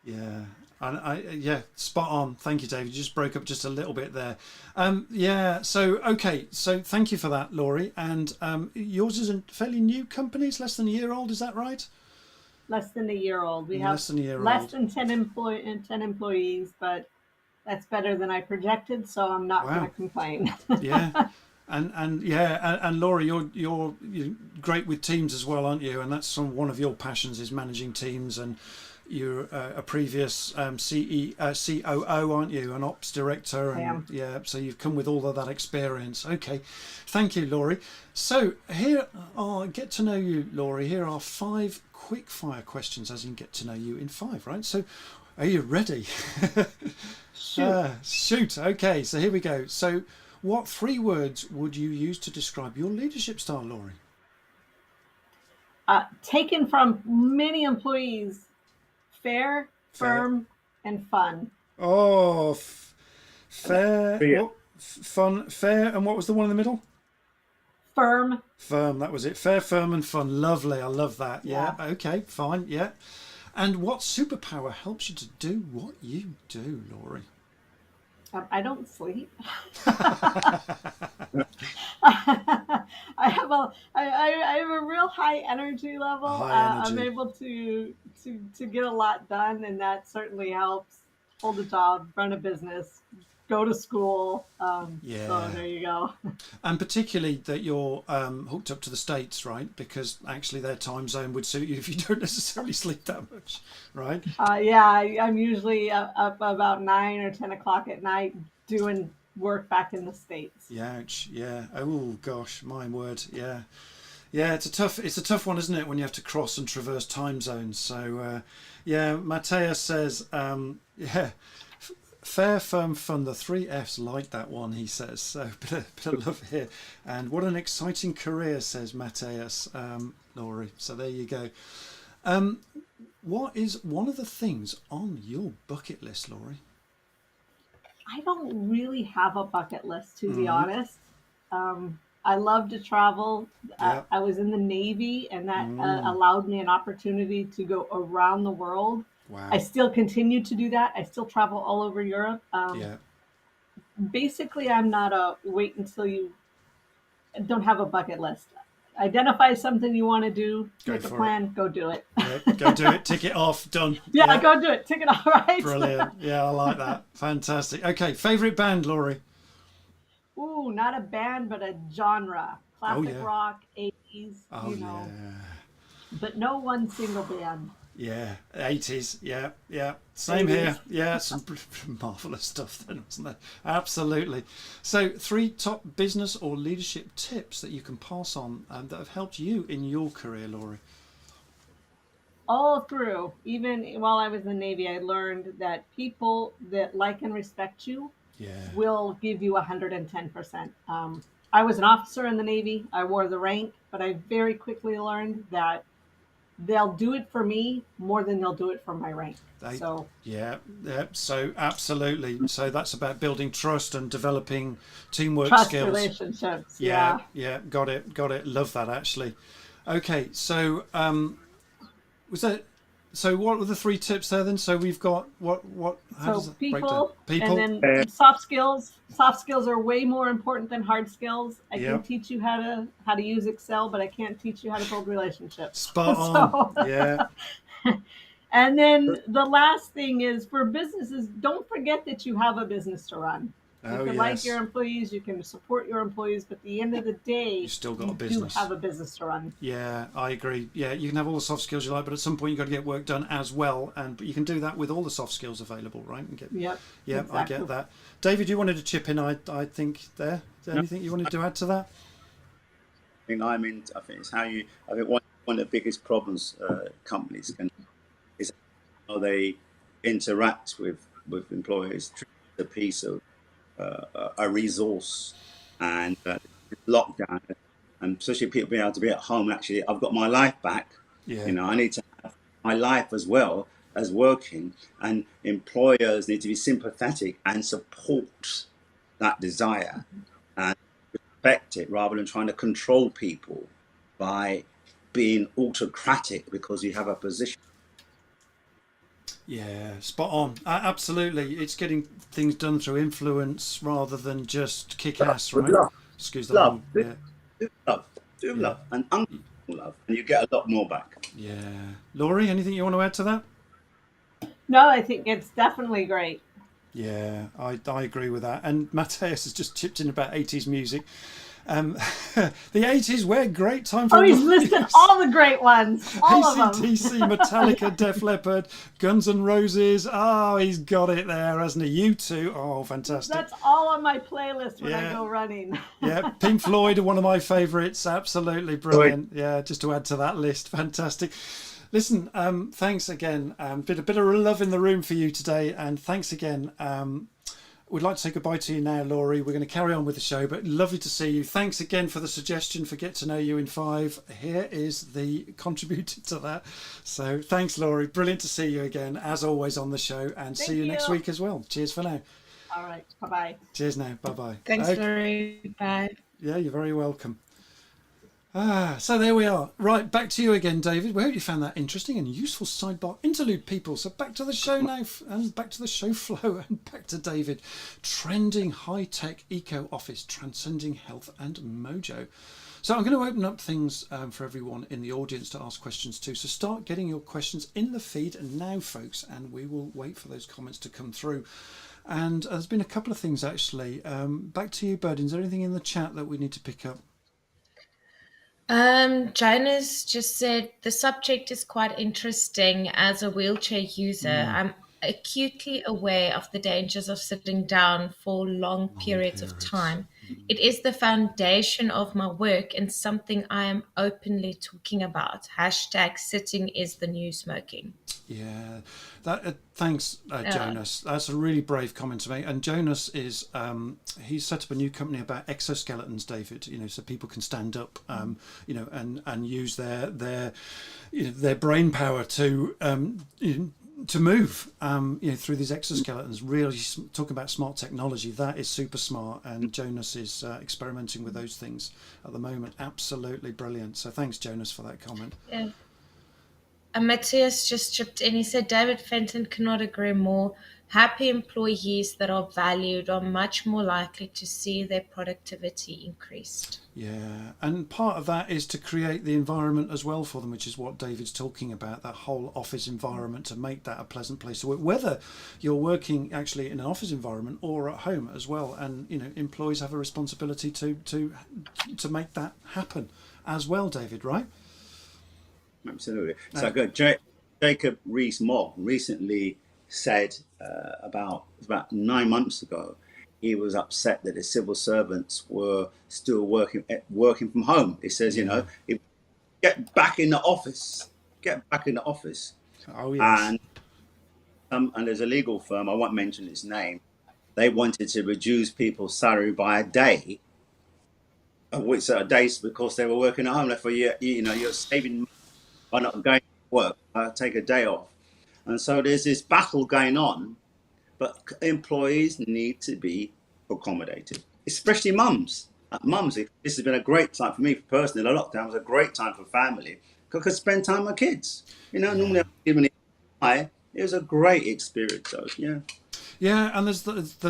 Yeah. And spot on. Thank you, David. You just broke up just a little bit there. So thank you for that, Laurie. And yours is a fairly new company. It's less than a year old. Is that right? Less than a year old. We have less than a year less old. than 10 employees, but that's better than I projected, so I'm not going to complain. Yeah. And Laura, you're great with teams as well, aren't you? And that's one of your passions is managing teams. And you're a previous COO, aren't you? An ops director. And, I am. Yeah. So you've come with all of that experience. Okay. Thank you, Laurie. So here are get to know you, Laurie. Here are 5 quick fire questions, as in get to know you in 5, right? So are you ready? Shoot. Okay. So here we go. So what 3 words would you use to describe your leadership style, Laurie? Taken from many employees, fair, firm, and fun. Oh, fair, fun, fair, and what was the one in the middle? Firm. Firm, that was it. Fair, firm, and fun. Lovely. I love that. Yeah. Okay, fine. Yeah. And what superpower helps you to do what you do, Laurie? I don't sleep. I have a real high energy level. I'm able to get a lot done, and that certainly helps hold a job, run a business, go to school. So there you go. And particularly that you're hooked up to the States, right? Because actually their time zone would suit you if you don't necessarily sleep that much, right? I'm usually up about 9 or 10 o'clock at night doing work back in the States. Ouch. Yeah. Oh gosh, my word. Yeah. Yeah, it's a tough one, isn't it, when you have to cross and traverse time zones. So Mateus says, fair, firm, fun, the 3 Fs, like that one, he says. So bit of love here. And what an exciting career, says Mateus. Laurie. So there you go. What is one of the things on your bucket list, Laurie? I don't really have a bucket list, to be Mhm. honest. I love to travel. Yeah. I was in the Navy, and that Mm. allowed me an opportunity to go around the world. I Wow. still continue to do that. I still travel all over Europe. Yeah. Basically, I'm not a wait until you don't have a bucket list. Identify something you want to do, Go make a for it. plan, go do it. Yeah. Go do it. Tick it off. Done. Yeah, go do it. Tick it off, right? Brilliant. Yeah, I like that. Fantastic. Okay. Favorite band, Laurie? Ooh, not a band, but a genre. Oh Classic yeah. rock, 80s, Oh yeah. but no one single band. Yeah, 80s. Yeah, yeah. Same 80s. here. Yeah, some marvelous stuff then, wasn't there? Absolutely. So, 3 top business or leadership tips that you can pass on that have helped you in your career, Laurie. All through, even while I was in the Navy, I learned that people that like and respect you Yeah. will give you 110%. I was an officer in the Navy. I wore the rank, but I very quickly learned that they'll do it for me more than they'll do it for my rank. They, So yeah, yeah. So, absolutely. So, that's about building trust and developing teamwork trust skills. relationships. Yeah, Yeah. yeah. Got it. Got it. Love that, actually. Okay, so was that? So what were the 3 tips there then? So we've got what? How does So that break down? people, and People. then soft skills. Soft skills are way more important than hard skills. I Yeah. can teach you how to use Excel, but I can't teach you how to build relationships. Spot on. So, Yeah. and then the last thing is for businesses, don't forget that you have a business to run. You Oh can like your yes. employees, you can support your employees, but at the end of the day, You still got a you do business. have a business to run. Yeah, I agree. Yeah, you can have all the soft skills you like, but at some point you've got to get work done as well, and but you can do that with all the soft skills available, right? And get, Yep. yeah, Exactly. I get that. David, you wanted to chip in, I think there. Is there No, anything you wanted to add to that? I think it's how you. I think one of the biggest problems companies can is how they interact with employees. Treat it as a piece of a resource, and lockdown, and especially people being able to be at home. Actually, I've got my life back. Yeah. You know, I need to have my life as well as working, and employers need to be sympathetic and support that desire and respect it rather than trying to control people by being autocratic because you have a position. Yeah, spot on. Absolutely. It's getting things done through influence rather than just kick ass, With right? love, Excuse the love, long. do, Yeah. do love, do Yeah. love, and unconditional love, and you get a lot more back. Yeah. Laurie, anything you want to add to that? No, I think it's definitely great. Yeah, I agree with that. And Mateus has just chipped in about 80s music. The 80s were a great time for Oh, he's listed all the great ones, all of them. AC/DC, Metallica, Def Leppard, Guns N' Roses. Oh, he's got it there, hasn't he? U2. Oh, fantastic. That's all on my playlist when Yeah. I go running. Yeah, Pink Floyd are one of my favourites. Absolutely brilliant. Yeah, just to add to that list. Fantastic. Listen, thanks again. Bit of love in the room for you today, and thanks again. We'd like to say goodbye to you now, Laurie. We're going to carry on with the show, but lovely to see you. Thanks again for the suggestion for Get to Know You in 5. Here is the contributor to that. So thanks, Laurie. Brilliant to see you again, as always, on the show, and see you next week as well. Cheers for now. All right. Bye-bye. Cheers now. Bye-bye. Thanks, Okay. Laurie. Bye. Yeah, you're very welcome. So there we are. Right, back to you again, David. We hope you found that interesting and useful sidebar interlude, people. So back to the show now, and back to the show flow, and back to David. Trending high-tech eco-office, transcending health and Mojo. So I'm going to open up things for everyone in the audience to ask questions too. So start getting your questions in the feed now, folks, and we will wait for those comments to come through. And there's been a couple of things, actually. Back to you, Berdin. Is there anything in the chat that we need to pick up? Jonas just said the subject is quite interesting. As a wheelchair user, I'm acutely aware of the dangers of sitting down for long periods of time. It is the foundation of my work and something I am openly talking about. Hashtag sitting is the new smoking. Yeah, that. Thanks, Jonas. That's a really brave comment to make. And Jonas is he's set up a new company about exoskeletons, David. So people can stand up, and use their brain power to to move, through these exoskeletons. Really talking about smart technology. That is super smart, and Jonas is experimenting with those things at the moment. Absolutely brilliant. So thanks, Jonas, for that comment. Yeah. And Matthias just chipped in. He said, David Fenton cannot agree more. Happy employees that are valued are much more likely to see their productivity increased. Yeah, and part of that is to create the environment as well for them, which is what David's talking about, that whole office environment, to make that a pleasant place to work, whether you're working actually in an office environment or at home as well. And employees have a responsibility to make that happen as well, David, right? Absolutely. So good. Jacob Rees-Mogg recently said about 9 months ago, he was upset that the civil servants were still working from home. He says, get back in the office, get back in the office. Oh yes. And there's a legal firm, I won't mention its name. They wanted to reduce people's salary by a day, which are days because they were working at home. Therefore, you're saving money by not going to work. Take a day off. And so there's this battle going on, but employees need to be accommodated, especially mums. Mums, this has been a great time for me personally. The lockdown was a great time for family because I could spend time with kids. Normally it was a great experience. So Yeah, and there's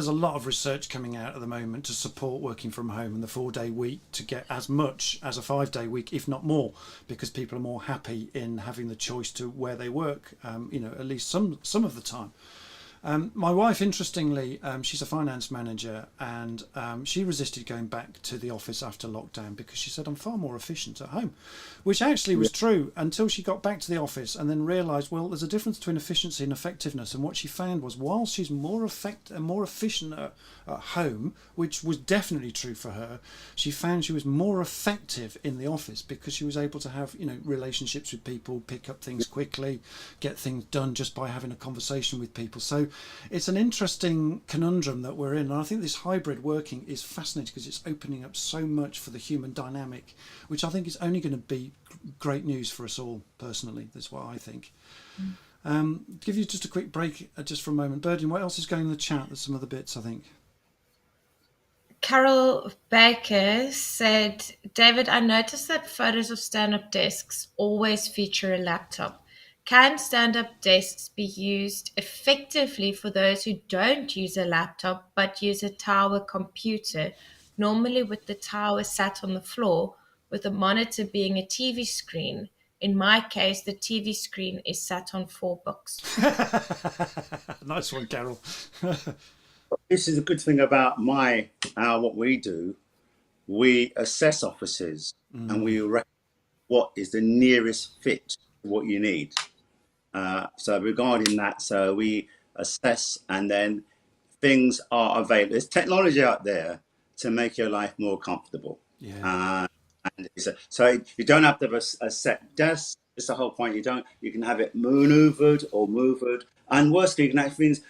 a lot of research coming out at the moment to support working from home and the 4-day week to get as much as a 5-day week, if not more, because people are more happy in having the choice to where they work, at least some of the time. My wife, interestingly, she's a finance manager, and she resisted going back to the office after lockdown because she said, I'm far more efficient at home, which actually was true until she got back to the office and then realised, well, there's a difference between efficiency and effectiveness. And what she found was, while she's more efficient at home, which was definitely true for her, she found she was more effective in the office because she was able to have relationships with people, pick up things quickly, get things done just by having a conversation with people. So it's an interesting conundrum that we're in, and I think this hybrid working is fascinating because it's opening up so much for the human dynamic, which I think is only going to be great news for us all. Personally, that's what I think. Give you just a quick break just for a moment. Berdin, what else is going in the chat? There's some other bits, I think. Carol Baker said, David, I noticed that photos of stand-up desks always feature a laptop. Can stand-up desks be used effectively for those who don't use a laptop but use a tower computer, normally with the tower sat on the floor, with the monitor being a TV screen? In my case, the TV screen is sat on 4 books. Nice one, Carol. This is a good thing about what we do. We assess offices and we recommend what is the nearest fit to what you need. So regarding that, so we assess, and then things are available. There's technology out there to make your life more comfortable. Yeah. And so you don't have to have a set desk. It's the whole point. You can have it maneuvered or movered. And worst case,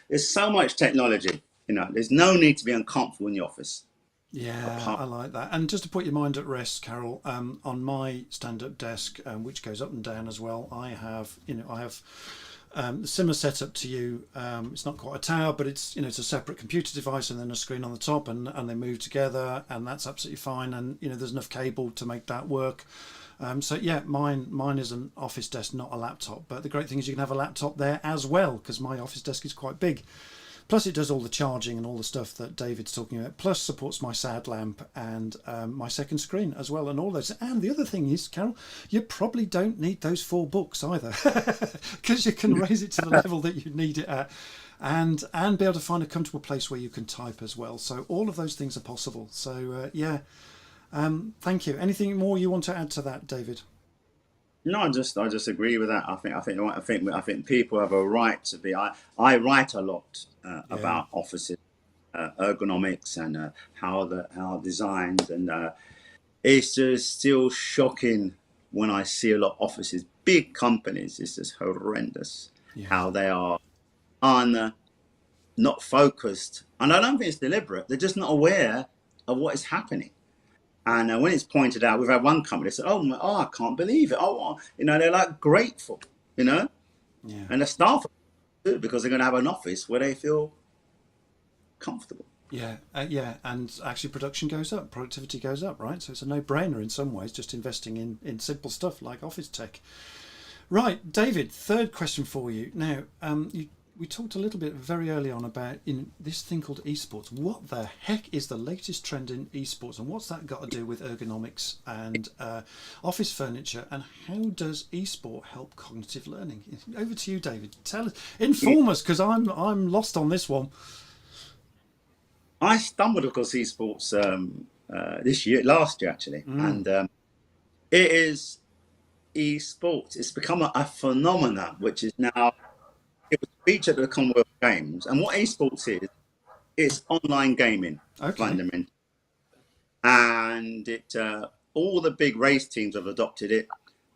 there's so much technology. There's no need to be uncomfortable in the office. Yeah, I like that. And just to put your mind at rest, Carol, on my stand-up desk, which goes up and down as well, I have a similar setup to you. It's not quite a tower, but it's a separate computer device and then a screen on the top, and they move together, and that's absolutely fine. And there's enough cable to make that work. So yeah, mine is an office desk, not a laptop. But the great thing is you can have a laptop there as well, because my office desk is quite big. Plus it does all the charging and all the stuff that David's talking about, plus supports my SAD lamp and my second screen as well, and all those. And the other thing is, Carol, you probably don't need those 4 books either, because you can raise it to the level that you need it at, and be able to find a comfortable place where you can type as well. So all of those things are possible. So thank you. Anything more you want to add to that, David? No, I just agree with that. I think people have a right to be. I write a lot about offices, ergonomics and how designs, and it's just still shocking when I see a lot of offices, big companies. It's just horrendous how they are not focused, and I don't think it's deliberate. They're just not aware of what is happening. And when it's pointed out, we've had one company say, "Oh, I can't believe it." Oh, they're like grateful, and the staff too, because they're going to have an office where they feel comfortable. Yeah, and actually production goes up, productivity goes up, right? So it's a no-brainer in some ways, just investing in simple stuff like office tech. Right, David, third question for you. Now, we talked a little bit very early on about in this thing called esports. What the heck is the latest trend in esports, and what's that got to do with ergonomics and office furniture, and how does esport help cognitive learning? Over to you, David. Tell us, inform us, because I'm lost on this one. I stumbled across esports last year actually, and it is esports. It's become a phenomenon, which is now, it was featured at the Commonwealth Games. And what esports is, it's online gaming, fundamentally. And all the big race teams have adopted it.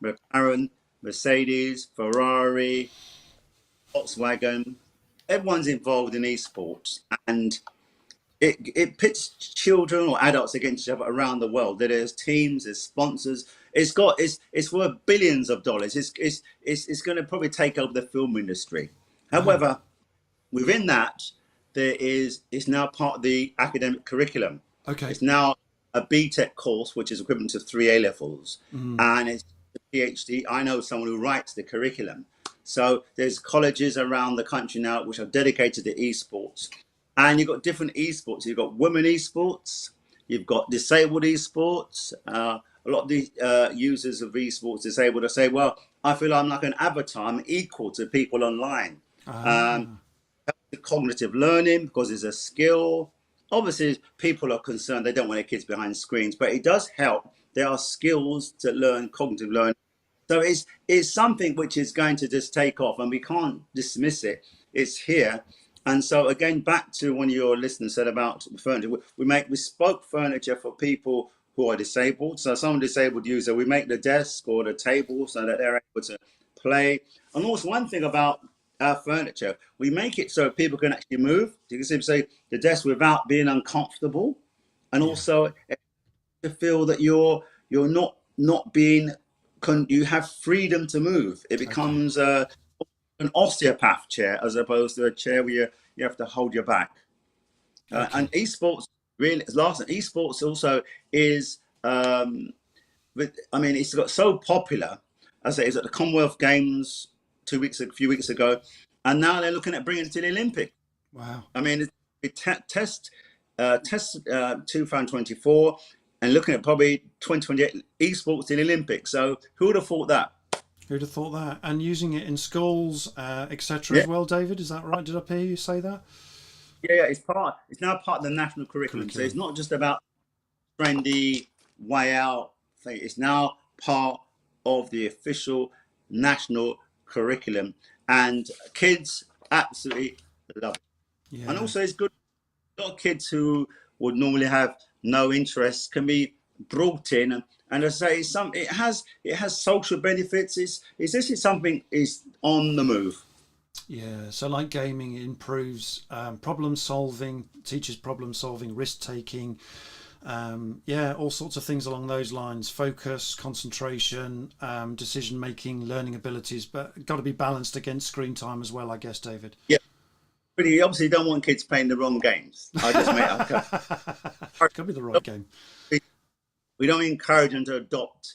McLaren, Mercedes, Ferrari, Volkswagen, everyone's involved in esports. And it pits children or adults against each other around the world. There's teams, there's sponsors. It's worth billions of dollars. It's going to probably take over the film industry. However, within that, it's now part of the academic curriculum. Okay. It's now a BTEC course, which is equivalent to 3 A levels, and it's a PhD. I know someone who writes the curriculum. So there's colleges around the country now which are dedicated to esports. And you've got different esports. You've got women esports. You've got disabled esports. A lot of the users of esports disabled to say, well, I feel I'm like an avatar. I'm equal to people online. Cognitive learning, because it's a skill. Obviously, people are concerned. They don't want their kids behind screens. But it does help. There are skills to learn cognitive learning. So it's something which is going to just take off. And we can't dismiss it. It's here. And so again, back to one of your listeners said about furniture, we make bespoke furniture for people who are disabled. So some disabled user, we make the desk or the table so that they're able to play. And also one thing about our furniture, we make it so people can actually move. You can simply say the desk without being uncomfortable, and also to feel that you're not being, you have freedom to move. It becomes an osteopath chair as opposed to a chair where you have to hold your back. And esports really, esports also is, it's got so popular. As I say, it was at the Commonwealth Games a few weeks ago, and now they're looking at bringing it to the Olympics. Wow! I mean, test 2024, and looking at probably 2028 esports in the Olympics. So who would have thought that? Who'd have thought that? And using it in schools, etc. as well, David. Is that right? Did I hear you say that? Yeah, it's now part of the national curriculum. So it's not just about trendy way out thing. It's now part of the official national curriculum, and kids absolutely love it. Yeah. And also, it's good. A lot of kids who would normally have no interest can be brought in, and as I say, it has social benefits. This is something is on the move. Yeah, so like gaming improves problem solving, teaches problem solving, risk taking, all sorts of things along those lines. Focus, concentration, decision making, learning abilities, but got to be balanced against screen time as well, I guess, David. Yeah. But you obviously don't want kids playing the wrong games. I just Got to be the right game. We don't encourage them to adopt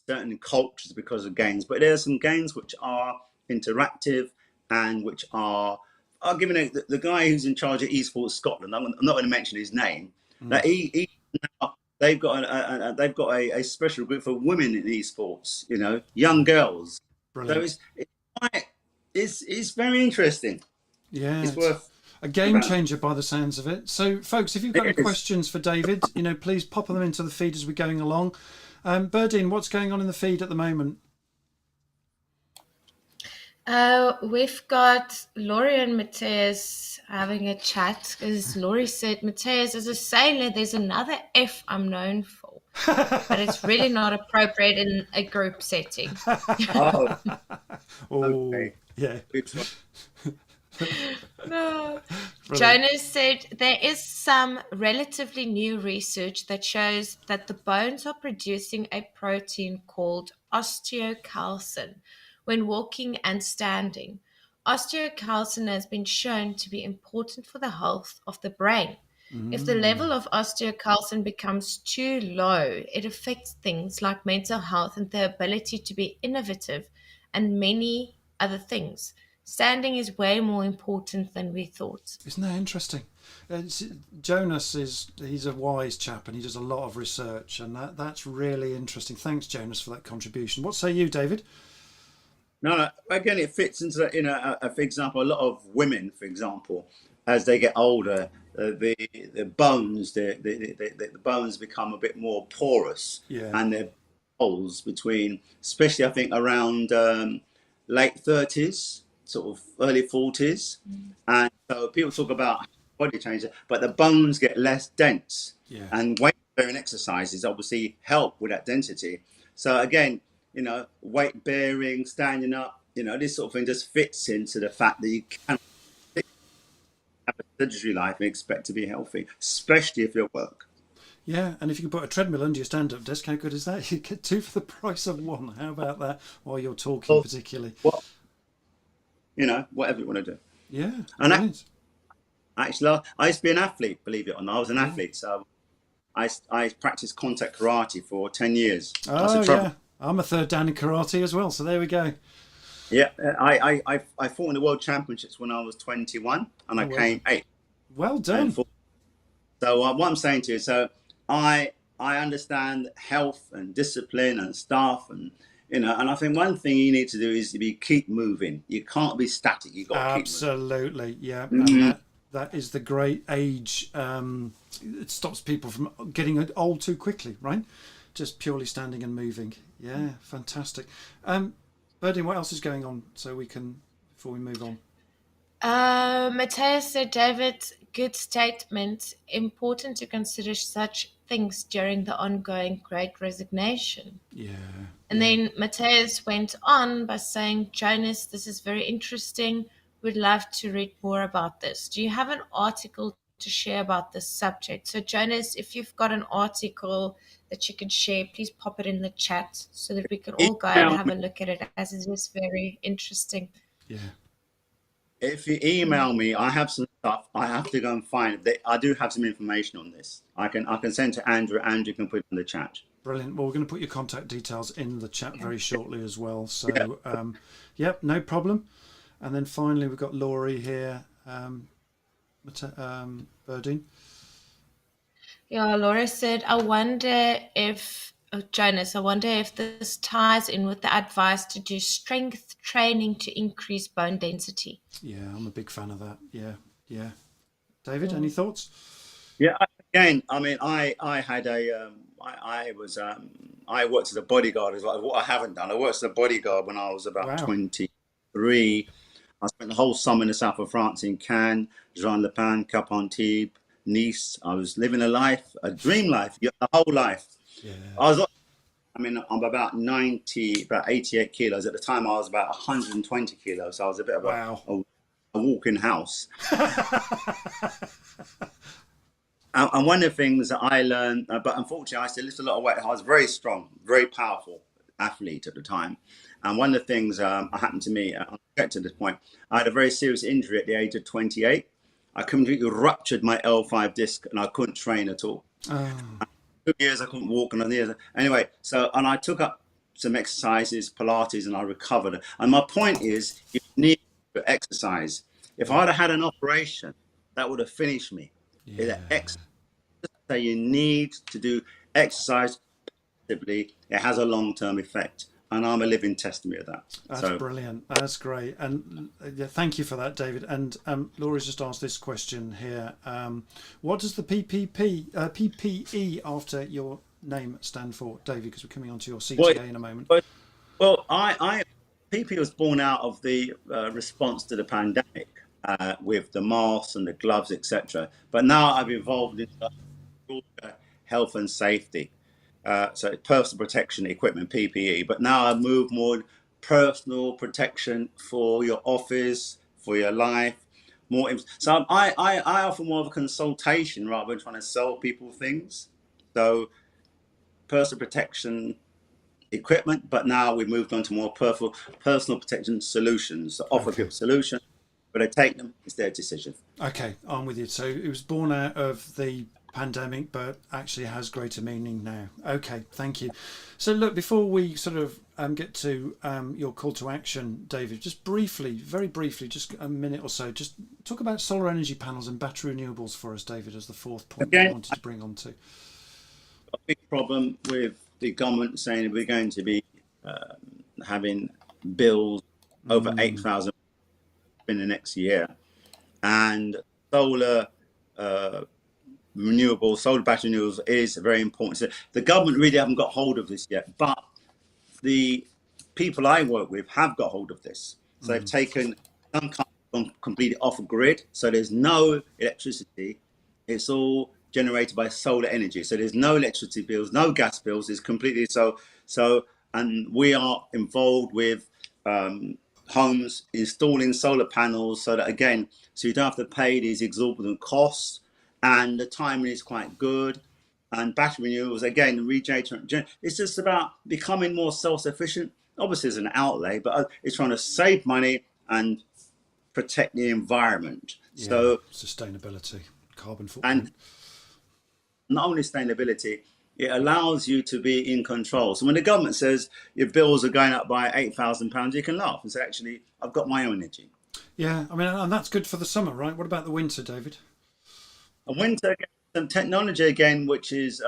certain cultures because of games, but there are some games which are interactive and which are. I'll give you the guy who's in charge of esports Scotland. I'm not going to mention his name. That they've got a special group for women in esports. Young girls. Brilliant. So it's very interesting. Yeah, it's worth a game changer by the sounds of it. So, folks, if you've got any questions for David, please pop them into the feed as we're going along. Berdine, what's going on in the feed at the moment? We've got Laurie and Matthias having a chat because Laurie said, Matthias, as a sailor, there's another F I'm known for, but it's really not appropriate in a group setting. Oh, Oh, okay. yeah. Which one? No. Brilliant. Jonas said there is some relatively new research that shows that the bones are producing a protein called osteocalcin when walking and standing. Osteocalcin has been shown to be important for the health of the brain. If the level of osteocalcin becomes too low, it affects things like mental health and the ability to be innovative and many other things. Standing is way more important than we thought. Isn't that interesting? Jonas he's a wise chap and he does a lot of research, and that's really interesting. Thanks, Jonas, for that contribution. What say you, David? No, no. Again, it fits into, for example, a lot of women, for example, as they get older, the bones, the bones become a bit more porous, Yeah. and their holes between, especially I think around late 30s, sort of early 40s, and so people talk about body change, but the bones get less dense, Yeah. and weight bearing exercises obviously help with that density. So again, weight bearing, standing up, this sort of thing just fits into the fact that you can have a sedentary life and expect to be healthy, especially if you work. Yeah, and if you can put a treadmill under your stand-up desk, how good is that? You get two for the price of one. How about that? While you're talking, Well, particularly. what whatever you want to do. Yeah, And brilliant. actually, I used to be an athlete, believe it or not. I was an athlete, so I practiced contact karate for 10 years. I used Oh to travel. yeah, I'm a third dan in karate as well. So there we go. Yeah, I fought in the world championships when I was 21, and I Oh, well came done. eighth. Well And done. so what I'm saying to you, so I understand health and discipline and stuff, and and I think one thing you need to do is to be keep moving. You can't be static. You got to keep moving. Absolutely, yeah, and Mhm. that is the great age. It stops people from getting old too quickly, right? Just purely standing and moving. Yeah, fantastic. Berdine, what else is going on so we can before we move on? Matthias said, David, good statement. Important to consider such things during the ongoing great resignation. Yeah, And yeah. then Matthias went on by saying, Jonas, this is very interesting. We'd love to read more about this. Do you have an article to share about this subject? So, Jonas, if you've got an article that you can share, please pop it in the chat so that we can all go and Email have me. a look at it, as it is very interesting. Yeah. If you email me, I have some stuff. I have to go and find it. I do have some information on this. I can send to Andrew. Andrew can put it in the chat. Brilliant. Well, we're going to put your contact details in the chat very shortly as well. Yeah. So, yep, no problem. And then finally, we've got Laurie here. Berdine. Yeah, Laura said, Jonas, I wonder if this ties in with the advice to do strength training to increase bone density. Yeah, I'm a big fan of that. Yeah, yeah. David, any thoughts? Yeah. Again, I mean, I had I worked as a bodyguard as well. What I haven't done, I worked as a bodyguard when I was about Wow. 23. I spent the whole summer in the south of France in Cannes, Jean-Le-Pin, Cap-Antibes, Nice. I was living a dream life, the whole life. Yeah. I'm about 88 kilos. At the time, I was about 120 kilos. So I was a bit of Wow. a walking house. And one of the things that I learned, but unfortunately, I still lift a lot of weight. I was very strong, very powerful athlete at the time. And one of the things happened to me, I'll get to this point, I had a very serious injury at the age of 28. I completely ruptured my L5 disc and I couldn't train at all. Oh. 2 years I couldn't walk, and anyway, and I took up some exercises, Pilates, and I recovered. And my point is, you need to exercise. If I'd have had an operation, that would have finished me. Yeah. So you need to do exercise positively. It has a long-term effect, and I'm a living testimony of that. That's brilliant. That's great. And yeah, thank you for that, David. And Laura's just asked this question here. What does the PPE after your name stand for, David? Because we're coming on to your CTA in a moment. Well, I PPE was born out of the response to the pandemic with the masks and the gloves, etc. But now I've evolved into health and safety. So personal protection equipment, PPE. But now I move more personal protection for your office, for your life. So I offer more of a consultation rather than trying to sell people things. So personal protection equipment, but now we've moved on to more personal protection solutions. So offer people solutions, but I take them, it's their decision. Okay, I'm with you. So it was born out of the pandemic, but actually has greater meaning now. Okay, thank you. So look, before we sort of get to your call to action, David, just briefly, very briefly, just a minute or so, just talk about solar energy panels and battery renewables for us, David, as the fourth point Again, I wanted to bring on to. A big problem with the government saying we're going to be having bills over 8,000 in the next year, and solar solar battery renewables is very important. So the government really haven't got hold of this yet, but the people I work with have got hold of this. So they've taken some kind of completely off grid, so there's no electricity. It's all generated by solar energy. So there's no electricity bills, no gas bills. It's completely so. And we are involved with homes installing solar panels, so that again, so you don't have to pay these exorbitant costs, and the timing is quite good. And battery renewables, again, regenerative. It's just about becoming more self-sufficient. Obviously, it's an outlay, but it's trying to save money and protect the environment. Yeah, so sustainability, carbon footprint. And not only sustainability, it allows you to be in control. So when the government says your bills are going up by £8,000, you can laugh and say, actually, I've got my own energy. Yeah, I mean, and that's good for the summer, right? What about the winter, David? A winter, some technology again, which is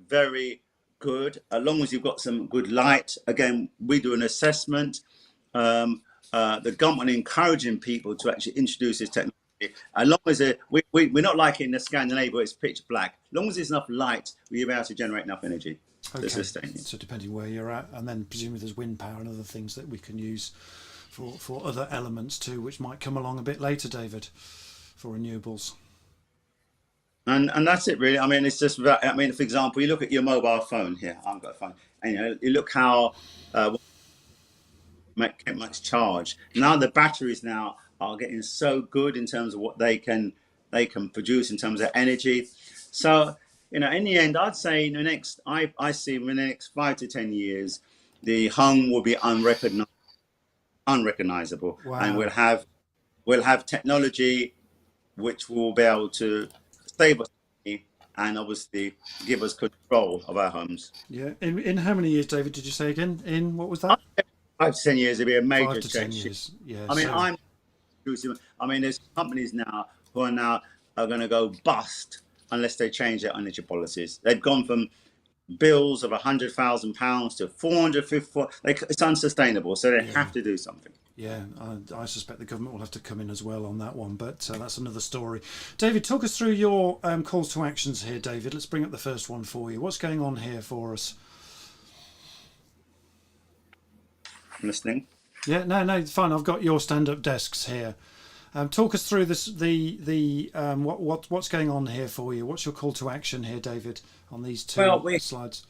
very good, as long as you've got some good light. Again, we do an assessment. The government encouraging people to actually introduce this technology. As long as we're not like in the Scandinavia where it's pitch black. As long as there's enough light, we'll be able to generate enough energy to sustain it. So depending where you're at, and then presumably there's wind power and other things that we can use for other elements too, which might come along a bit later, David, for renewables. And that's it really. I mean, it's just about, I mean, for example, you look at your mobile phone here. I've got a phone, and you look how much charge. Now the batteries now are getting so good in terms of what they can produce in terms of energy. So in the end, I'd say in the next, I see in the next 5 to 10 years, the home will be unrecognizable. Wow. And we'll have technology which will be able to save us money and obviously give us control of our homes. Yeah. In how many years, David, did you say again? In what was that? 5 to 10 years, it'll be a major 5 to 10 change. years. Yeah. I mean, there's companies now who are going to go bust unless they change their energy policies. They've gone from bills of £100,000 to 450. It's unsustainable, so they have to do something. Yeah, I suspect the government will have to come in as well on that one, but that's another story. David, talk us through your calls to actions here, David. Let's bring up the first one for you. What's going on here for us? I'm listening. Yeah, no, fine. I've got your stand-up desks here. Talk us through this. What's going on here for you? What's your call to action here, David, on these two slides?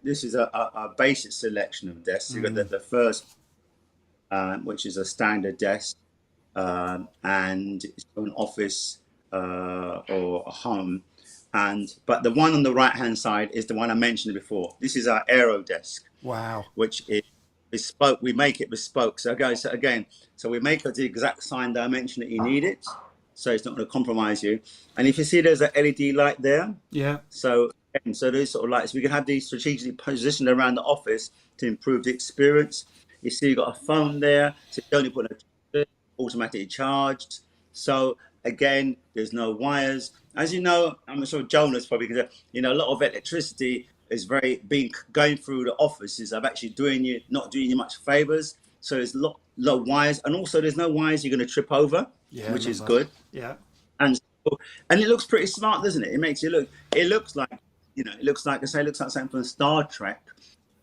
This is a basic selection of desks. You've got the first, which is a standard desk, and it's for an office or a home. But the one on the right-hand side is the one I mentioned before. This is our aero desk. Wow. Which is bespoke. We make it bespoke. So we make it the exact sign dimension that you need it, so it's not going to compromise you. And if you see there's an LED light there, so those sort of lights, we can have these strategically positioned around the office to improve the experience. You see you've got a phone there, so you only put it automatically charged. So again, there's no wires. As you know, I'm sure Jonas probably can say, a lot of electricity is going through the offices of actually not doing you much favors. So there's a lot of wires, and also there's no wires you're going to trip over, which is good. Yeah. And it looks pretty smart, doesn't it? It makes you look. It looks like something from Star Trek,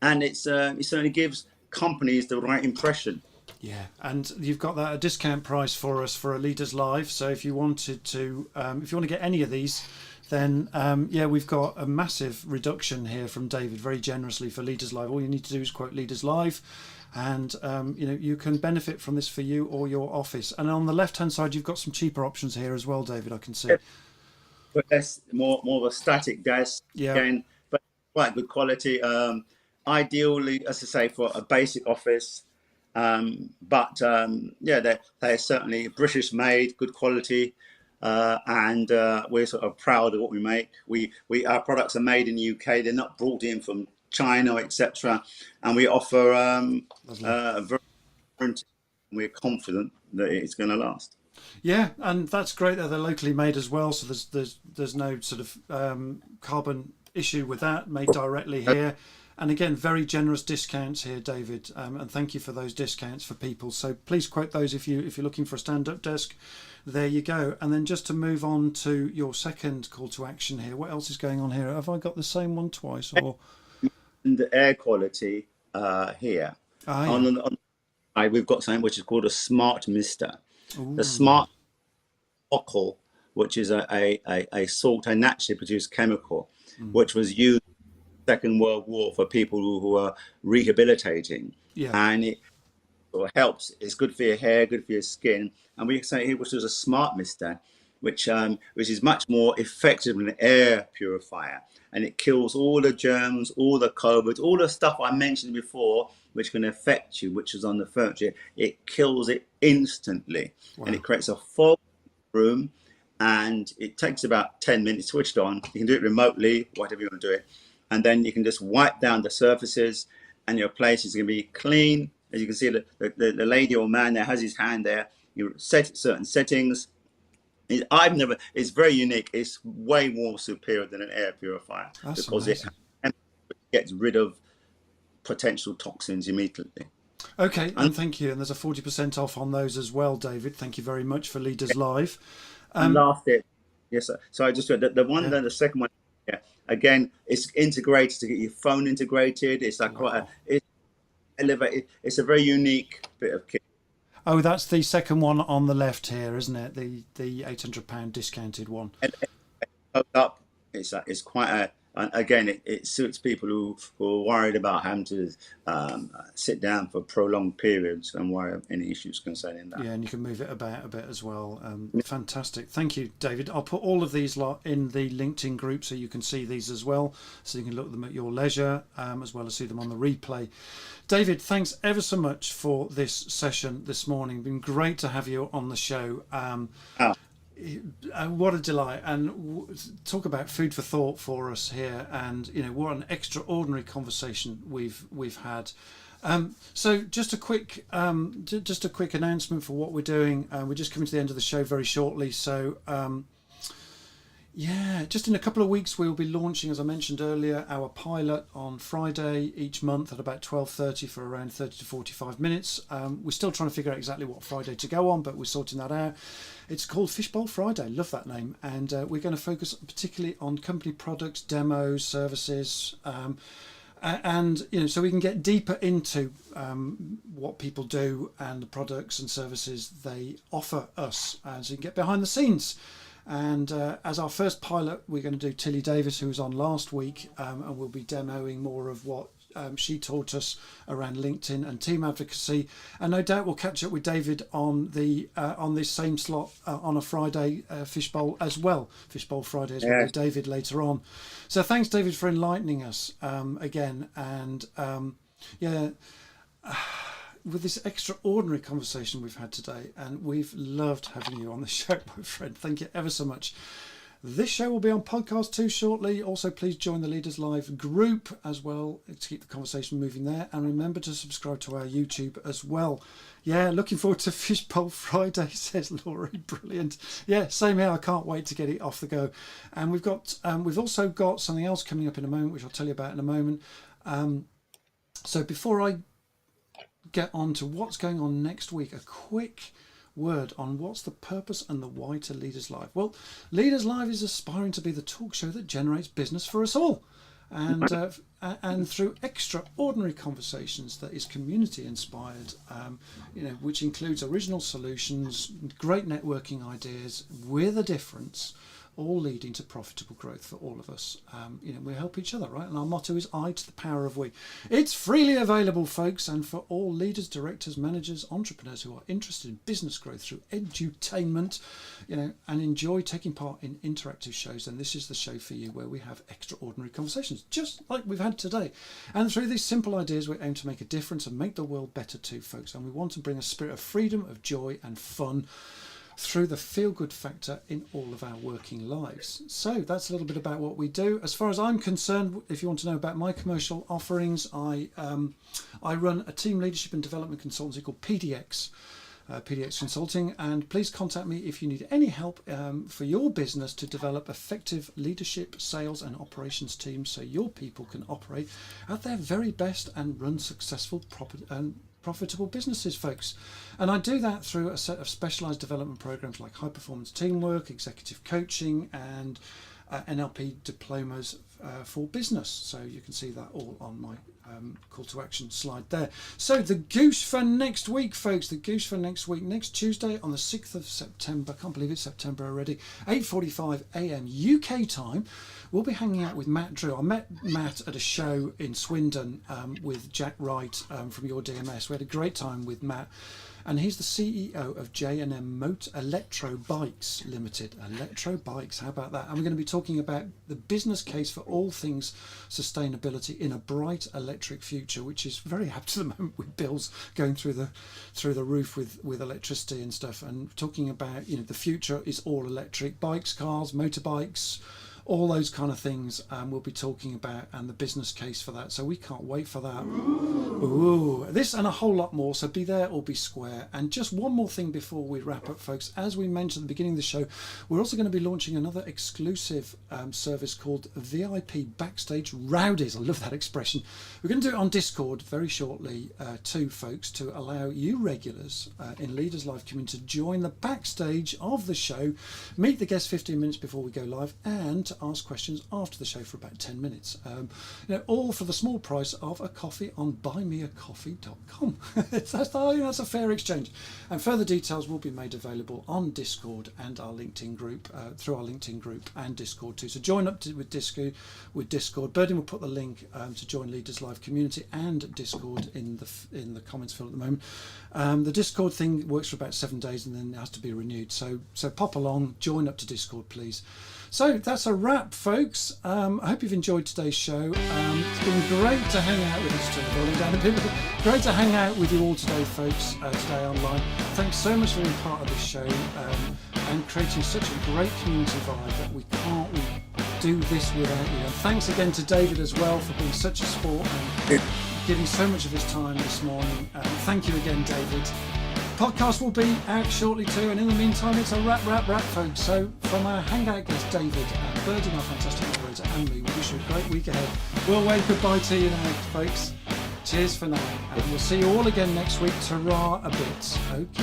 and it certainly gives companies the right impression. Yeah, and you've got that a discount price for us for a Leaders Live. So if you wanted to, if you want to get any of these, then yeah, we've got a massive reduction here from David, very generously for Leaders Live. All you need to do is quote Leaders Live, and you know, you can benefit from this for you or your office. And on the left-hand side, you've got some cheaper options here as well, David. I can see. But that's more of a static desk again, but quite good quality. Ideally, as I say, for a basic office. But yeah, they're certainly British made, good quality, and we're sort of proud of what we make. Our products are made in the UK; they're not brought in from China, etc. And we offer a very warranty. We're confident that it's going to last. Yeah, and that's great that they're locally made as well. So there's no sort of carbon issue with that. Made directly here. And again, very generous discounts here, David, and thank you for those discounts for people. So please quote those if you're looking for a stand-up desk. There you go. And then just to move on to your second call to action here, what else is going on here? Have I got the same one twice? Or and the air quality here on we've got something which is called a smart mister. Ooh. The smart alcohol, which is a naturally produced chemical, which was used Second World War for people who were rehabilitating, and it sort of helps. It's good for your hair, good for your skin, and we say here, which is a smart mister, which is much more effective than an air purifier, and it kills all the germs, all the COVID, all the stuff I mentioned before, which can affect you, which is on the furniture. It kills it instantly, and it creates a fog room, and it takes about 10 minutes switched on. You can do it remotely, whatever you want to do it. And then you can just wipe down the surfaces, and your place is going to be clean. As you can see, the lady or man there has his hand there. You set certain settings. It's very unique. It's way more superior than an air purifier. That's because amazing. It gets rid of potential toxins immediately. Okay, and thank you. And there's a 40% off on those as well, David. Thank you very much for Leaders Live. Last bit, yes, sir. So I just read the one, then the second one. Yeah, again, it's integrated to get your phone integrated. It's like it's a very unique bit of kit. Oh, that's the second one on the left here, isn't it? The £800 discounted one. And up, it's quite and again, it suits people who are worried about having to sit down for prolonged periods and worry of any issues concerning that. Yeah, and you can move it about a bit as well. Fantastic. Thank you, David. I'll put all of these in the LinkedIn group so you can see these as well, so you can look at them at your leisure, as well as see them on the replay. David, thanks ever so much for this session this morning. Been great to have you on the show. What a delight, and talk about food for thought for us here, and you know, what an extraordinary conversation we've had. So just a quick announcement for what we're doing. We're just coming to the end of the show very shortly, so yeah, just in a couple of weeks we'll be launching, as I mentioned earlier, our pilot on Friday each month at about 12:30 for around 30 to 45 minutes. We're still trying to figure out exactly what Friday to go on, but we're sorting that out. It's called Fishbowl Friday. Love that name. And we're going to focus particularly on company products, demos, services, and you know, so we can get deeper into what people do and the products and services they offer us, and so you can get behind the scenes. And as our first pilot, we're going to do Tilly Davis, who was on last week, and we'll be demoing more of what she taught us around LinkedIn and team advocacy. And no doubt we'll catch up with David on this same slot on a Friday, Fishbowl as well. Fishbowl Friday as well with David later on. So thanks, David, for enlightening us again. And with this extraordinary conversation we've had today, and we've loved having you on the show, my friend. Thank you ever so much. This show will be on podcast too shortly. Also, please join the Leaders Live group as well to keep the conversation moving there. And remember to subscribe to our YouTube as well. Yeah, looking forward to Fishbowl Friday, says Laurie. Brilliant. Yeah, same here. I can't wait to get it off the go. And we've also got something else coming up in a moment, which I'll tell you about in a moment. So before I get on to what's going on next week, a quick word on what's the purpose and the why to Leaders Live. Well, Leaders Live is aspiring to be the talk show that generates business for us all. and through extraordinary conversations that is community inspired, which includes original solutions, great networking ideas with a difference, all leading to profitable growth for all of us. We help each other, right? And our motto is I to the power of we. It's freely available, folks, and for all leaders, directors, managers, entrepreneurs who are interested in business growth through edutainment, and enjoy taking part in interactive shows, then this is the show for you, where we have extraordinary conversations, just like we've had today. And through these simple ideas, we aim to make a difference and make the world better too, folks. And we want to bring a spirit of freedom, of joy and fun through the feel-good factor in all of our working lives. So that's a little bit about what we do. As far as I'm concerned, if you want to know about my commercial offerings, I run a team leadership and development consultancy called PDX Consulting, and please contact me if you need any help for your business to develop effective leadership, sales and operations teams so your people can operate at their very best and run successful profitable businesses, folks. And I do that through a set of specialized development programs like high performance teamwork, executive coaching and NLP diplomas for business. So you can see that all on my call to action slide there. So the goose for next week, folks, next Tuesday on the 6th of September, can't believe it's September already, 8:45 a.m. UK time. We'll be hanging out with Matt Drew. I met Matt at a show in Swindon with Jack Wright from Your DMS. We had a great time with Matt. And he's the CEO of J&M Electro Bikes Limited. Electro Bikes, how about that? And we're going to be talking about the business case for all things sustainability in a bright electric future, which is very apt to the moment with bills going through the roof with electricity and stuff. And talking about, the future is all electric bikes, cars, motorbikes, all those kind of things we'll be talking about, and the business case for that. So we can't wait for that. Ooh, this and a whole lot more. So be there or be square. And just one more thing before we wrap up, folks. As we mentioned at the beginning of the show, we're also going to be launching another exclusive service called VIP Backstage Rowdies. I love that expression. We're going to do it on Discord very shortly too, folks, to allow you regulars in Leaders Live community to join the backstage of the show, meet the guests 15 minutes before we go live, and to ask questions after the show for about 10 minutes. All for the small price of a coffee on buymeacoffee.com. That's a fair exchange. And further details will be made available on Discord and our LinkedIn group, through our LinkedIn group and Discord too. So join up with Discord. Birdie will put the link to join Leaders Live community and Discord in the comments field at the moment. The Discord thing works for about 7 days and then it has to be renewed. So pop along, join up to Discord, please. So that's a wrap, folks. I hope you've enjoyed today's show. It's been great to hang out with us. Rolling down a bit. Great to hang out with you all today, folks, today online. Thanks so much for being part of this show and creating such a great community vibe that we can't do this without you. And thanks again to David as well for being such a sport and giving so much of his time this morning. Thank you again, David. Podcast will be out shortly too, and in the meantime it's a wrap, folks. So from our hangout guest David and Birdie, my fantastic operator, and me, we wish you a great week ahead. We'll wave goodbye to you now, folks. Cheers for now, and we'll see you all again next week. Ta-ra a bit. Okay.